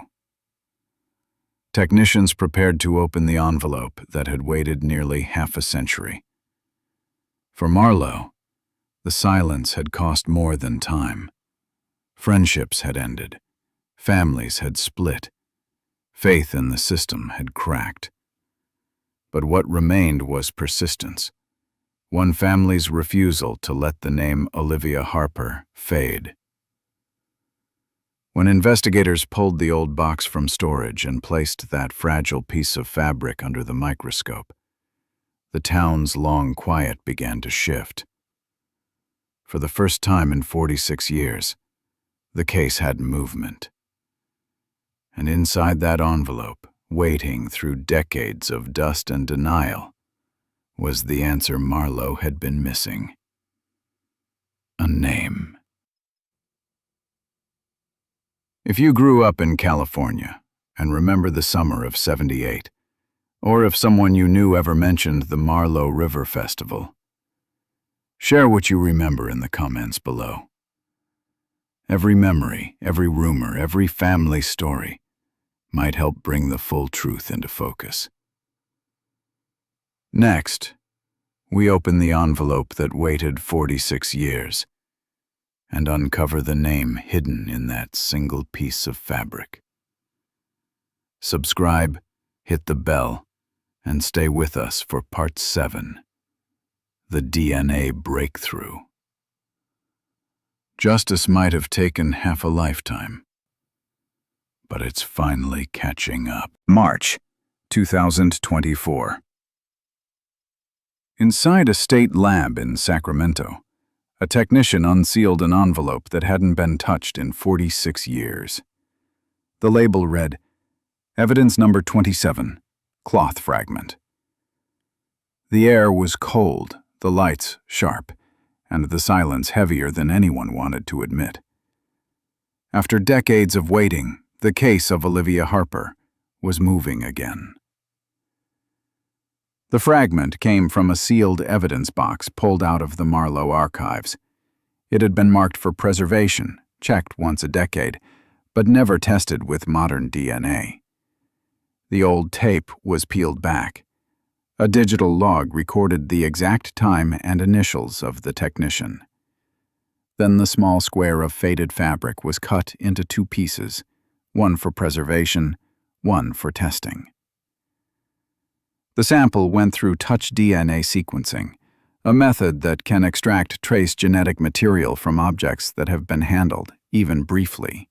Technicians prepared to open the envelope that had waited nearly half a century. For Marlowe, the silence had cost more than time. Friendships had ended. Families had split. Faith in the system had cracked. But what remained was persistence. One family's refusal to let the name Olivia Harper fade. When investigators pulled the old box from storage and placed that fragile piece of fabric under the microscope, the town's long quiet began to shift. For the first time in 46 years, the case had movement. And inside that envelope, waiting through decades of dust and denial, was the answer Marlowe had been missing. A name. If you grew up in California and remember the summer of '78, or if someone you knew ever mentioned the Marlowe River Festival, Share what you remember in the comments below. Every memory, every rumor, every family story might help bring the full truth into focus. Next, we open the envelope that waited 46 years and uncover the name hidden in that single piece of fabric. Subscribe, hit the bell, and stay with us for Part 7, the DNA breakthrough. Justice might have taken half a lifetime, but it's finally catching up. March 2024. Inside a state lab in Sacramento, a technician unsealed an envelope that hadn't been touched in 46 years. The label read, Evidence number 27, cloth fragment. The air was cold, the lights sharp, and the silence heavier than anyone wanted to admit. After decades of waiting, the case of Olivia Harper was moving again. The fragment came from a sealed evidence box pulled out of the Marlowe archives. It had been marked for preservation, checked once a decade, but never tested with modern DNA. The old tape was peeled back. A digital log recorded the exact time and initials of the technician. Then the small square of faded fabric was cut into two pieces, one for preservation, one for testing. The sample went through touch DNA sequencing, a method that can extract trace genetic material from objects that have been handled, even briefly.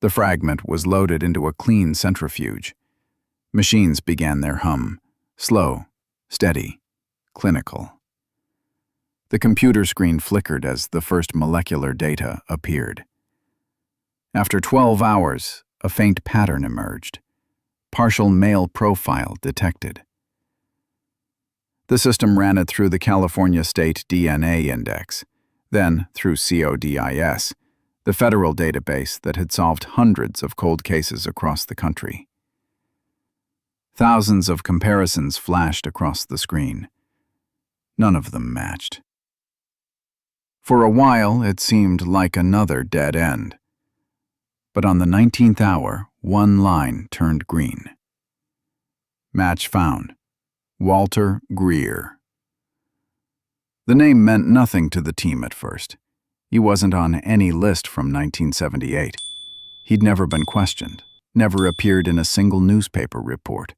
The fragment was loaded into a clean centrifuge. Machines began their hum, slow, steady, clinical. The computer screen flickered as the first molecular data appeared. After 12 hours, a faint pattern emerged. Partial male profile detected. The system ran it through the California State DNA Index, then through CODIS, the federal database that had solved hundreds of cold cases across the country. Thousands of comparisons flashed across the screen. None of them matched. For a while, it seemed like another dead end. But on the 19th hour, one line turned green. Match found. Walter Greer. The name meant nothing to the team at first. He wasn't on any list from 1978. He'd never been questioned, never appeared in a single newspaper report.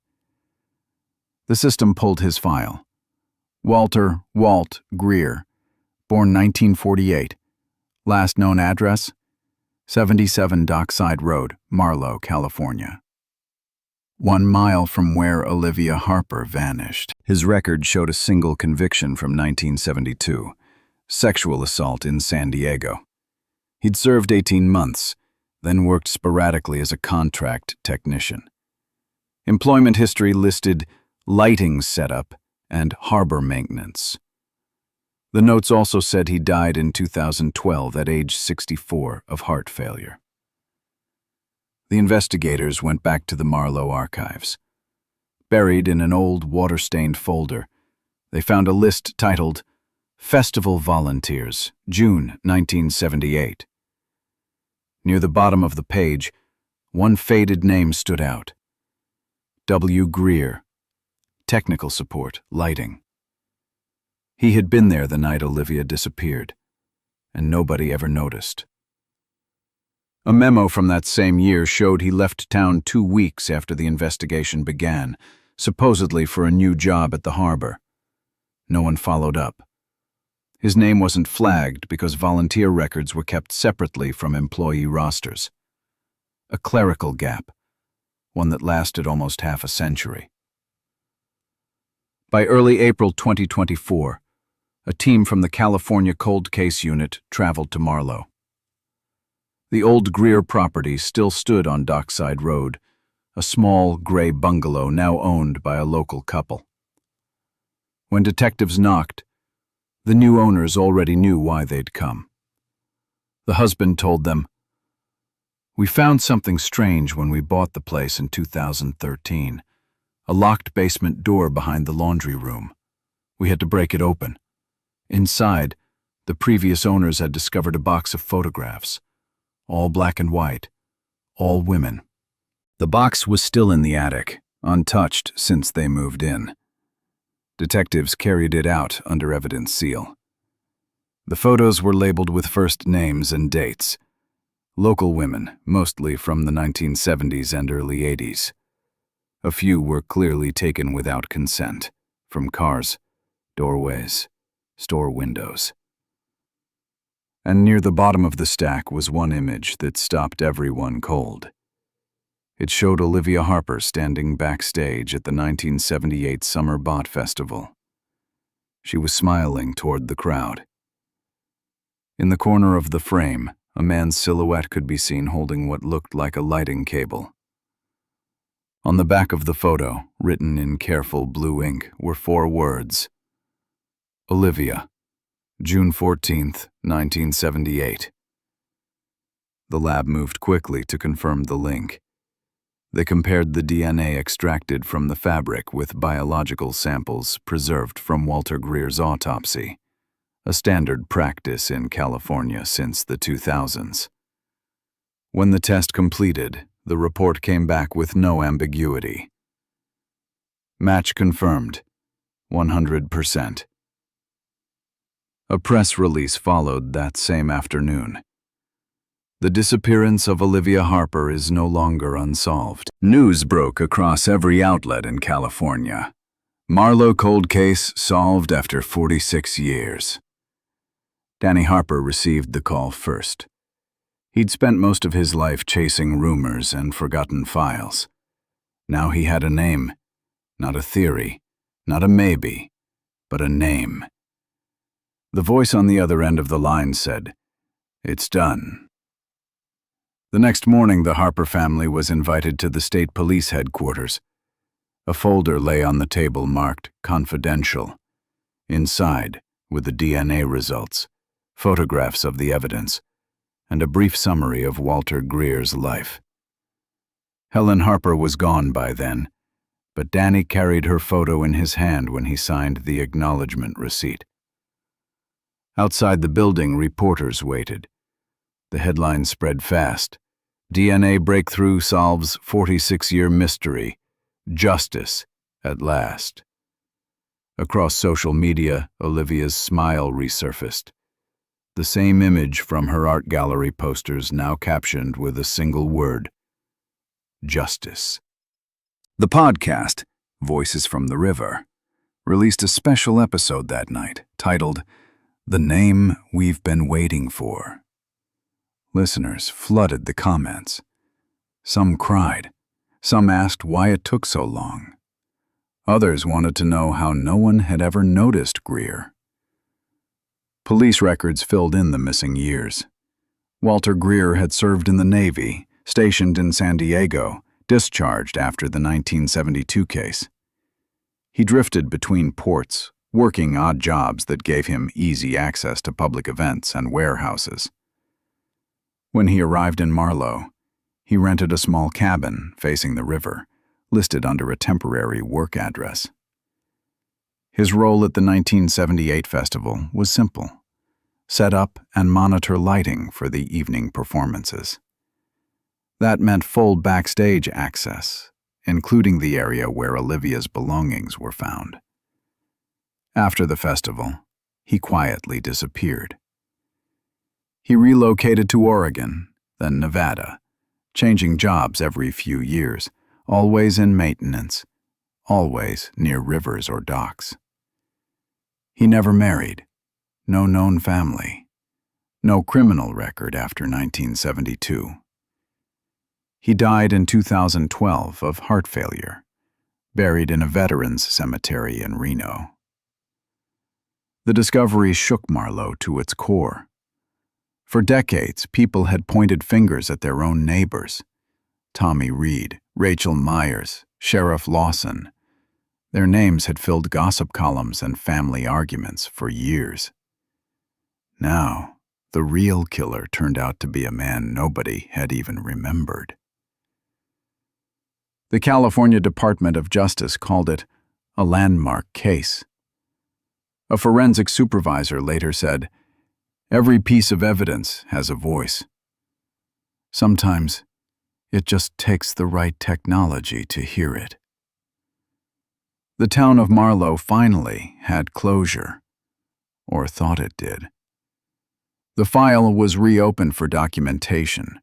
The system pulled his file. Walter Walt Greer, born 1948. Last known address? 77 Dockside Road, Marlowe, California. 1 mile from where Olivia Harper vanished. His record showed a single conviction from 1972, sexual assault in San Diego. He'd served 18 months, then worked sporadically as a contract technician. Employment history listed lighting setup and harbor maintenance. The notes also said he died in 2012 at age 64 of heart failure. The investigators went back to the Marlowe archives. Buried in an old water-stained folder, they found a list titled Festival Volunteers, June 1978. Near the bottom of the page, one faded name stood out. W. Greer, technical support, lighting. He had been there the night Olivia disappeared, and nobody ever noticed. A memo from that same year showed he left town 2 weeks after the investigation began, supposedly for a new job at the harbor. No one followed up. His name wasn't flagged because volunteer records were kept separately from employee rosters. A clerical gap, one that lasted almost half a century. By early April 2024, a team from the California Cold Case Unit traveled to Marlowe. The old Greer property still stood on Dockside Road, a small gray bungalow now owned by a local couple. When detectives knocked, the new owners already knew why they'd come. The husband told them, "We found something strange when we bought the place in 2013, a locked basement door behind the laundry room. We had to break it open. Inside, the previous owners had discovered a box of photographs, all black and white, all women. The box was still in the attic, untouched since they moved in. Detectives carried it out under evidence seal. The photos were labeled with first names and dates. Local women, mostly from the 1970s and early 80s. A few were clearly taken without consent, from cars, doorways, store windows. And near the bottom of the stack was one image that stopped everyone cold. It showed Olivia Harper standing backstage at the 1978 Summer Bot Festival. She was smiling toward the crowd. In the corner of the frame, a man's silhouette could be seen holding what looked like a lighting cable. On the back of the photo, written in careful blue ink, were 4 words. Olivia, June 14, 1978. The lab moved quickly to confirm the link. They compared the DNA extracted from the fabric with biological samples preserved from Walter Greer's autopsy, a standard practice in California since the 2000s. When the test completed, the report came back with no ambiguity. Match confirmed, 100%. A press release followed that same afternoon. The disappearance of Olivia Harper is no longer unsolved. News broke across every outlet in California. Marlowe cold case solved after 46 years. Danny Harper received the call first. He'd spent most of his life chasing rumors and forgotten files. Now he had a name, not a theory, not a maybe, but a name. The voice on the other end of the line said, "It's done." The next morning, the Harper family was invited to the state police headquarters. A folder lay on the table marked "Confidential." Inside, with the DNA results, photographs of the evidence, and a brief summary of Walter Greer's life. Helen Harper was gone by then, but Danny carried her photo in his hand when he signed the acknowledgement receipt. Outside the building, reporters waited. The headline spread fast. DNA breakthrough solves 46-year mystery. Justice, at last. Across social media, Olivia's smile resurfaced. The same image from her art gallery posters now captioned with a single word: justice. The podcast, Voices from the River, released a special episode that night titled "The Name We've Been Waiting For." Listeners flooded the comments. Some cried. Some asked why it took so long. Others wanted to know how no one had ever noticed Greer. Police records filled in the missing years. Walter Greer had served in the Navy, stationed in San Diego, discharged after the 1972 case. He drifted between ports, working odd jobs that gave him easy access to public events and warehouses. When he arrived in Marlowe, he rented a small cabin facing the river, listed under a temporary work address. His role at the 1978 festival was simple: set up and monitor lighting for the evening performances. That meant full backstage access, including the area where Olivia's belongings were found. After the festival, he quietly disappeared. He relocated to Oregon, then Nevada, changing jobs every few years, always in maintenance, always near rivers or docks. He never married, no known family, no criminal record after 1972. He died in 2012 of heart failure, buried in a veterans cemetery in Reno. The discovery shook Marlowe to its core. For decades, people had pointed fingers at their own neighbors. Tommy Reed, Rachel Meyers, Sheriff Lawson. Their names had filled gossip columns and family arguments for years. Now, the real killer turned out to be a man nobody had even remembered. The California Department of Justice called it a landmark case. A forensic supervisor later said, "Every piece of evidence has a voice. Sometimes it just takes the right technology to hear it." The town of Marlowe finally had closure, or thought it did. The file was reopened for documentation,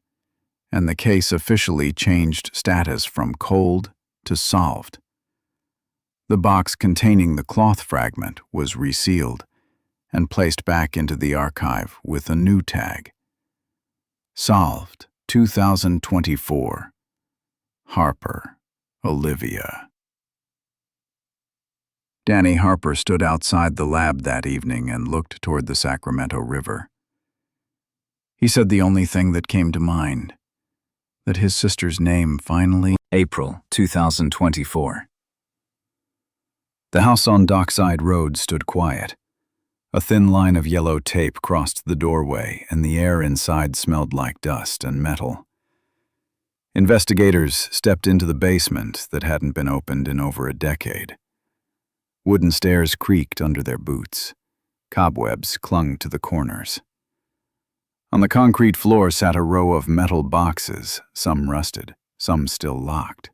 and the case officially changed status from cold to solved. The box containing the cloth fragment was resealed and placed back into the archive with a new tag. Solved, 2024. Harper, Olivia. Danny Harper stood outside the lab that evening and looked toward the Sacramento River. He said the only thing that came to mind, that his sister's name finally... April 2024. The house on Dockside Road stood quiet. A thin line of yellow tape crossed the doorway, and the air inside smelled like dust and metal. Investigators stepped into the basement that hadn't been opened in over a decade. Wooden stairs creaked under their boots. Cobwebs clung to the corners. On the concrete floor sat a row of metal boxes, some rusted, some still locked.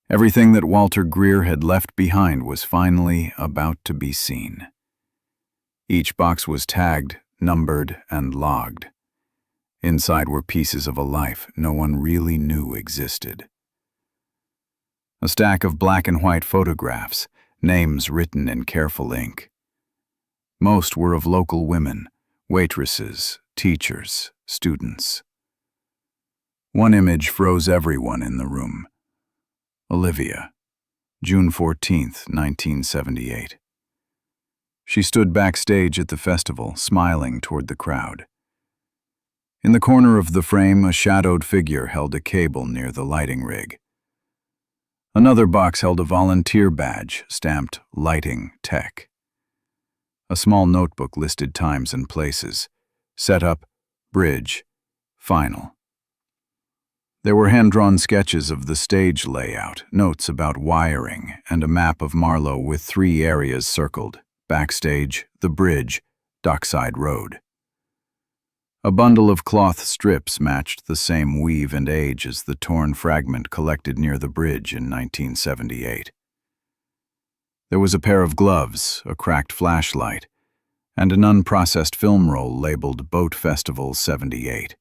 Everything that Walter Greer had left behind was finally about to be seen. Each box was tagged, numbered, and logged. Inside were pieces of a life no one really knew existed. A stack of black and white photographs, names written in careful ink. Most were of local women, waitresses, teachers, students. One image froze everyone in the room. Olivia, June 14, 1978. She stood backstage at the festival, smiling toward the crowd. In the corner of the frame, a shadowed figure held a cable near the lighting rig. Another box held a volunteer badge stamped Lighting Tech. A small notebook listed times and places. Setup, bridge, final. There were hand-drawn sketches of the stage layout, notes about wiring, and a map of Marlowe with 3 areas circled: backstage, the bridge, Dockside Road. A bundle of cloth strips matched the same weave and age as the torn fragment collected near the bridge in 1978. There was a pair of gloves, a cracked flashlight, and an unprocessed film roll labeled Boat Festival 78.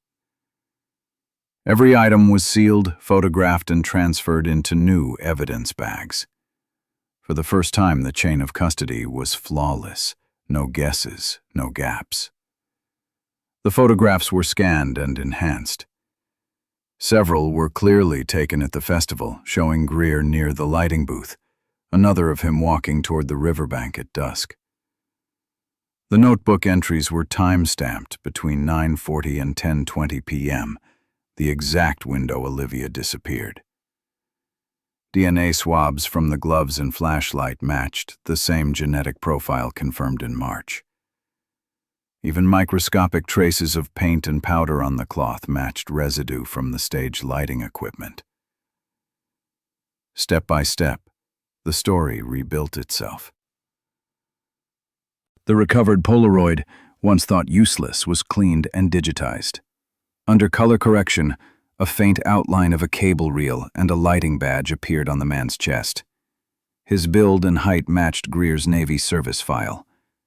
Every item was sealed, photographed, and transferred into new evidence bags. For the first time, the chain of custody was flawless. No guesses, no gaps. The photographs were scanned and enhanced. Several were clearly taken at the festival, showing Greer near the lighting booth, another of him walking toward the riverbank at dusk. The notebook entries were time-stamped between 9:40 and 10:20 p.m., the exact window Olivia disappeared. DNA swabs from the gloves and flashlight matched the same genetic profile confirmed in March. Even microscopic traces of paint and powder on the cloth matched residue from the stage lighting equipment. Step by step, the story rebuilt itself. The recovered Polaroid, once thought useless, was cleaned and digitized. Under color correction, a faint outline of a cable reel and a lighting badge appeared on the man's chest. His build and height matched Greer's Navy service file,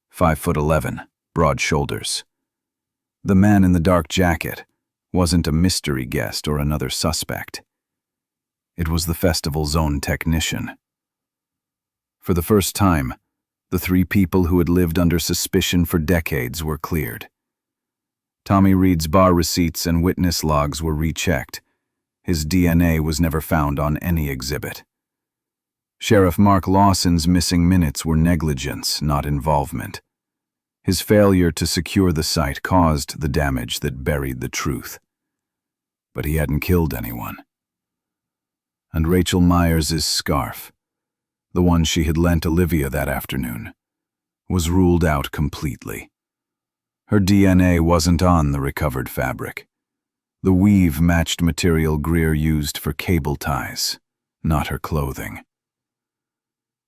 5'11", broad shoulders. The man in the dark jacket wasn't a mystery guest or another suspect. It was the festival's own technician. For the first time, the 3 people who had lived under suspicion for decades were cleared. Tommy Reed's bar receipts and witness logs were rechecked. His DNA was never found on any exhibit. Sheriff Mark Lawson's missing minutes were negligence, not involvement. His failure to secure the site caused the damage that buried the truth. But he hadn't killed anyone. And Rachel Meyers' scarf, the one she had lent Olivia that afternoon, was ruled out completely. Her DNA wasn't on the recovered fabric. The weave matched material Greer used for cable ties, not her clothing.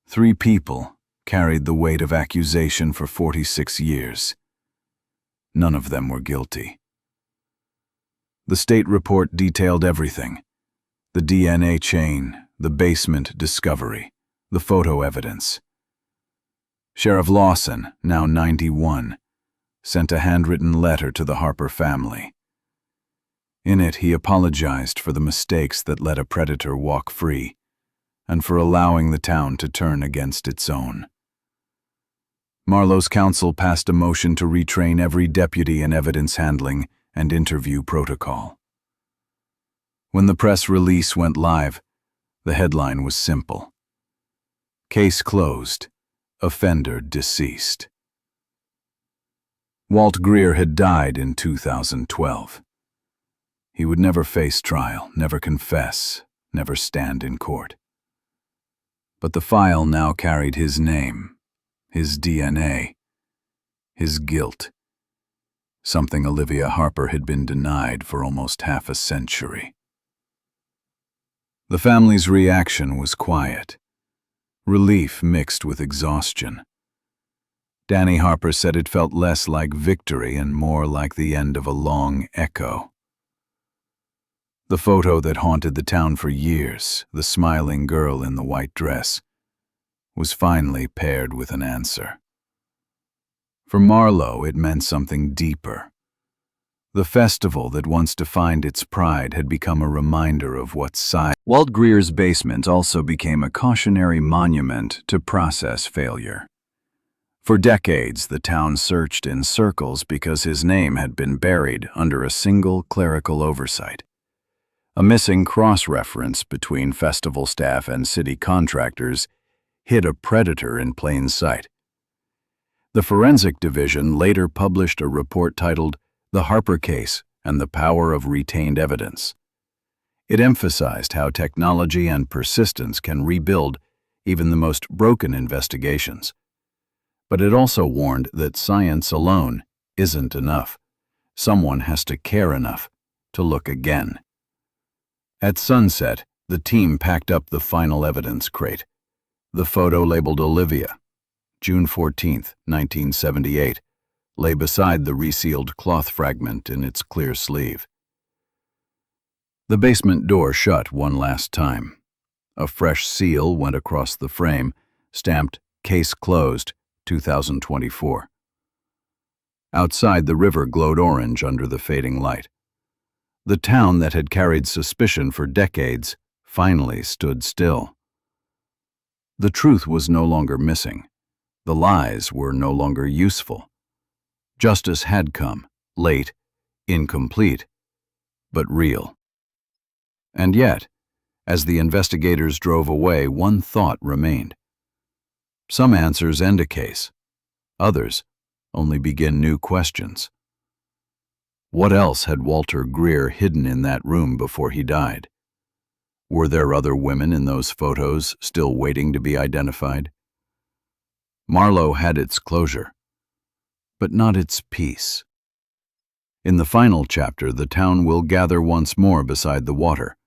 3 people, carried the weight of accusation for 46 years. None of them were guilty. The state report detailed everything: the DNA chain, the basement discovery, the photo evidence. Sheriff Lawson, now 91, sent a handwritten letter to the Harper family. In it, he apologized for the mistakes that let a predator walk free, and for allowing the town to turn against its own. Marlowe's counsel passed a motion to retrain every deputy in evidence handling and interview protocol. When the press release went live, the headline was simple: "Case closed. Offender deceased." Walt Greer had died in 2012. He would never face trial, never confess, never stand in court. But the file now carried his name, his DNA, his guilt, something Olivia Harper had been denied for almost half a century. The family's reaction was quiet, relief mixed with exhaustion. Danny Harper said it felt less like victory and more like the end of a long echo. The photo that haunted the town for years, the smiling girl in the white dress, was finally paired with an answer. For Marlowe, it meant something deeper. The festival that once defined its pride had become a reminder of what side. Walt Greer's basement also became a cautionary monument to process failure. For decades, the town searched in circles because his name had been buried under a single clerical oversight. A missing cross-reference between festival staff and city contractors hid a predator in plain sight. The Forensic Division later published a report titled "The Harper Case and the Power of Retained Evidence." It emphasized how technology and persistence can rebuild even the most broken investigations. But it also warned that science alone isn't enough. Someone has to care enough to look again. At sunset, the team packed up the final evidence crate. The photo labeled Olivia, June 14, 1978, lay beside the resealed cloth fragment in its clear sleeve. The basement door shut one last time. A fresh seal went across the frame, stamped "Case Closed, 2024. Outside, the river glowed orange under the fading light. The town that had carried suspicion for decades finally stood still. The truth was no longer missing. The lies were no longer useful. Justice had come, late, incomplete, but real. And yet, as the investigators drove away, one thought remained. Some answers end a case. Others only begin new questions. What else had Walter Greer hidden in that room before he died? Were there other women in those photos still waiting to be identified? Marlowe had its closure, but not its peace. In the final chapter, the town will gather once more beside the water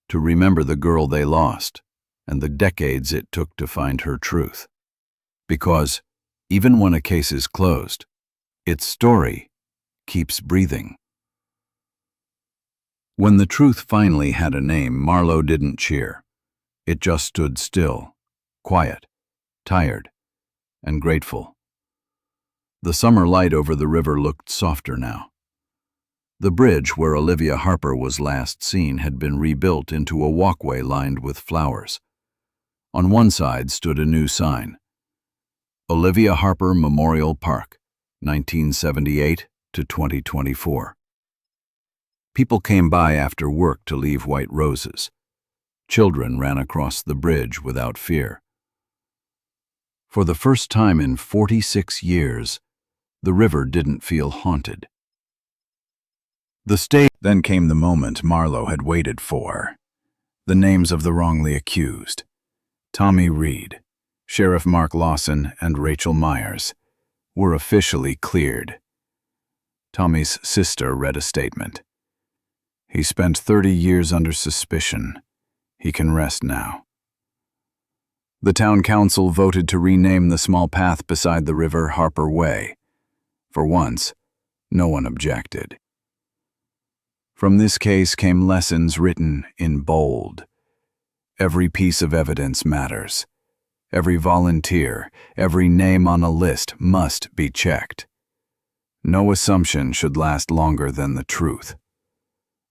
to remember the girl they lost and the decades it took to find her truth. Because even when a case is closed, its story keeps breathing. When the truth finally had a name, Marlowe didn't cheer. It just stood still, quiet, tired, and grateful. The summer light over the river looked softer now. The bridge where Olivia Harper was last seen had been rebuilt into a walkway lined with flowers. On one side stood a new sign: Olivia Harper Memorial Park, 1978 to 2024. People came by after work to leave white roses. Children ran across the bridge without fear. For the first time in 46 years, the river didn't feel haunted. Then came the moment Marlowe had waited for. The names of the wrongly accused: Tommy Reed, Sheriff Mark Lawson, and Rachel Meyers, were officially cleared. Tommy's sister read a statement. He spent 30 years under suspicion. He can rest now. The town council voted to rename the small path beside the river Harper Way. For once, no one objected. From this case came lessons written in bold. Every piece of evidence matters. Every volunteer, every name on a list must be checked. No assumption should last longer than the truth.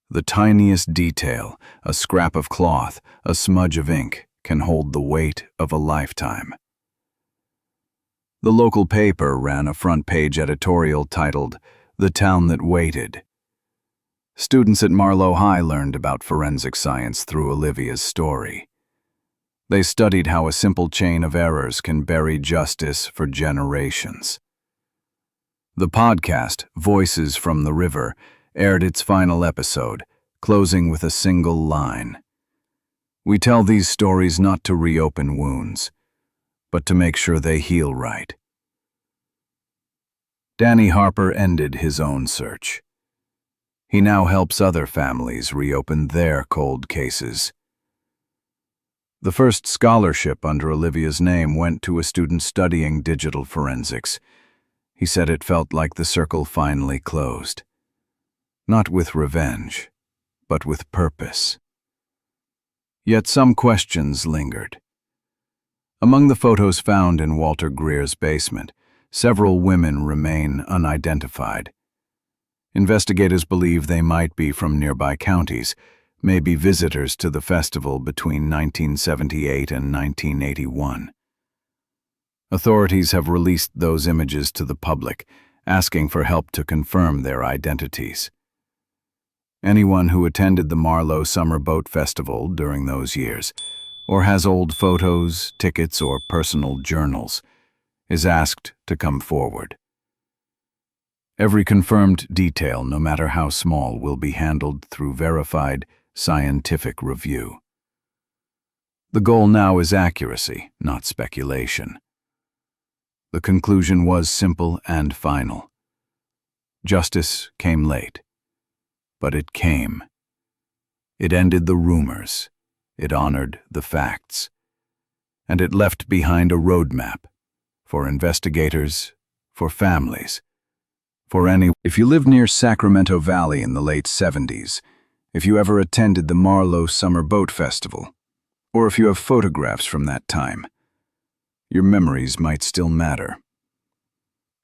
The tiniest detail, a scrap of cloth, a smudge of ink, can hold the weight of a lifetime. The local paper ran a front-page editorial titled, "The Town That Waited." Students at Marlowe High learned about forensic science through Olivia's story. They studied how a simple chain of errors can bury justice for generations. The podcast, Voices from the River, aired its final episode, closing with a single line. We tell these stories not to reopen wounds, but to make sure they heal right. Danny Harper ended his own search. He now helps other families reopen their cold cases. The first scholarship under Olivia's name went to a student studying digital forensics. He said it felt like the circle finally closed. Not with revenge, but with purpose. Yet some questions lingered. Among the photos found in Walter Greer's basement, several women remain unidentified. Investigators believe they might be from nearby counties, maybe visitors to the festival between 1978 and 1981. Authorities have released those images to the public, asking for help to confirm their identities. Anyone who attended the Marlowe Summer Boat Festival during those years, or has old photos, tickets, or personal journals, is asked to come forward. Every confirmed detail, no matter how small, will be handled through verified, scientific review. The goal now is accuracy, not speculation. The conclusion was simple and final. Justice came late, but it came. It ended the rumors, it honored the facts, and it left behind a roadmap for investigators, for families, for any. If you lived near Sacramento Valley in the late 70s, if you ever attended the Marlowe Summer Boat Festival, or if you have photographs from that time, your memories might still matter.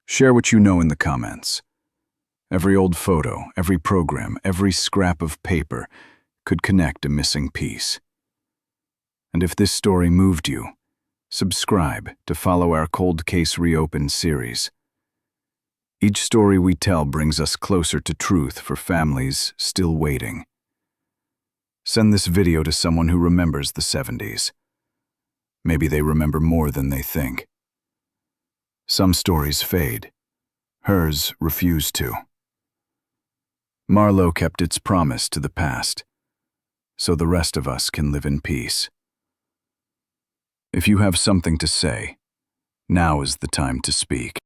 Share what you know in the comments. Every old photo, every program, every scrap of paper could connect a missing piece. And if this story moved you, subscribe to follow our Cold Case Reopened series. Each story we tell brings us closer to truth for families still waiting. Send this video to someone who remembers the 70s. Maybe they remember more than they think. Some stories fade. Hers refused to. Marlowe kept its promise to the past, so the rest of us can live in peace. If you have something to say, now is the time to speak.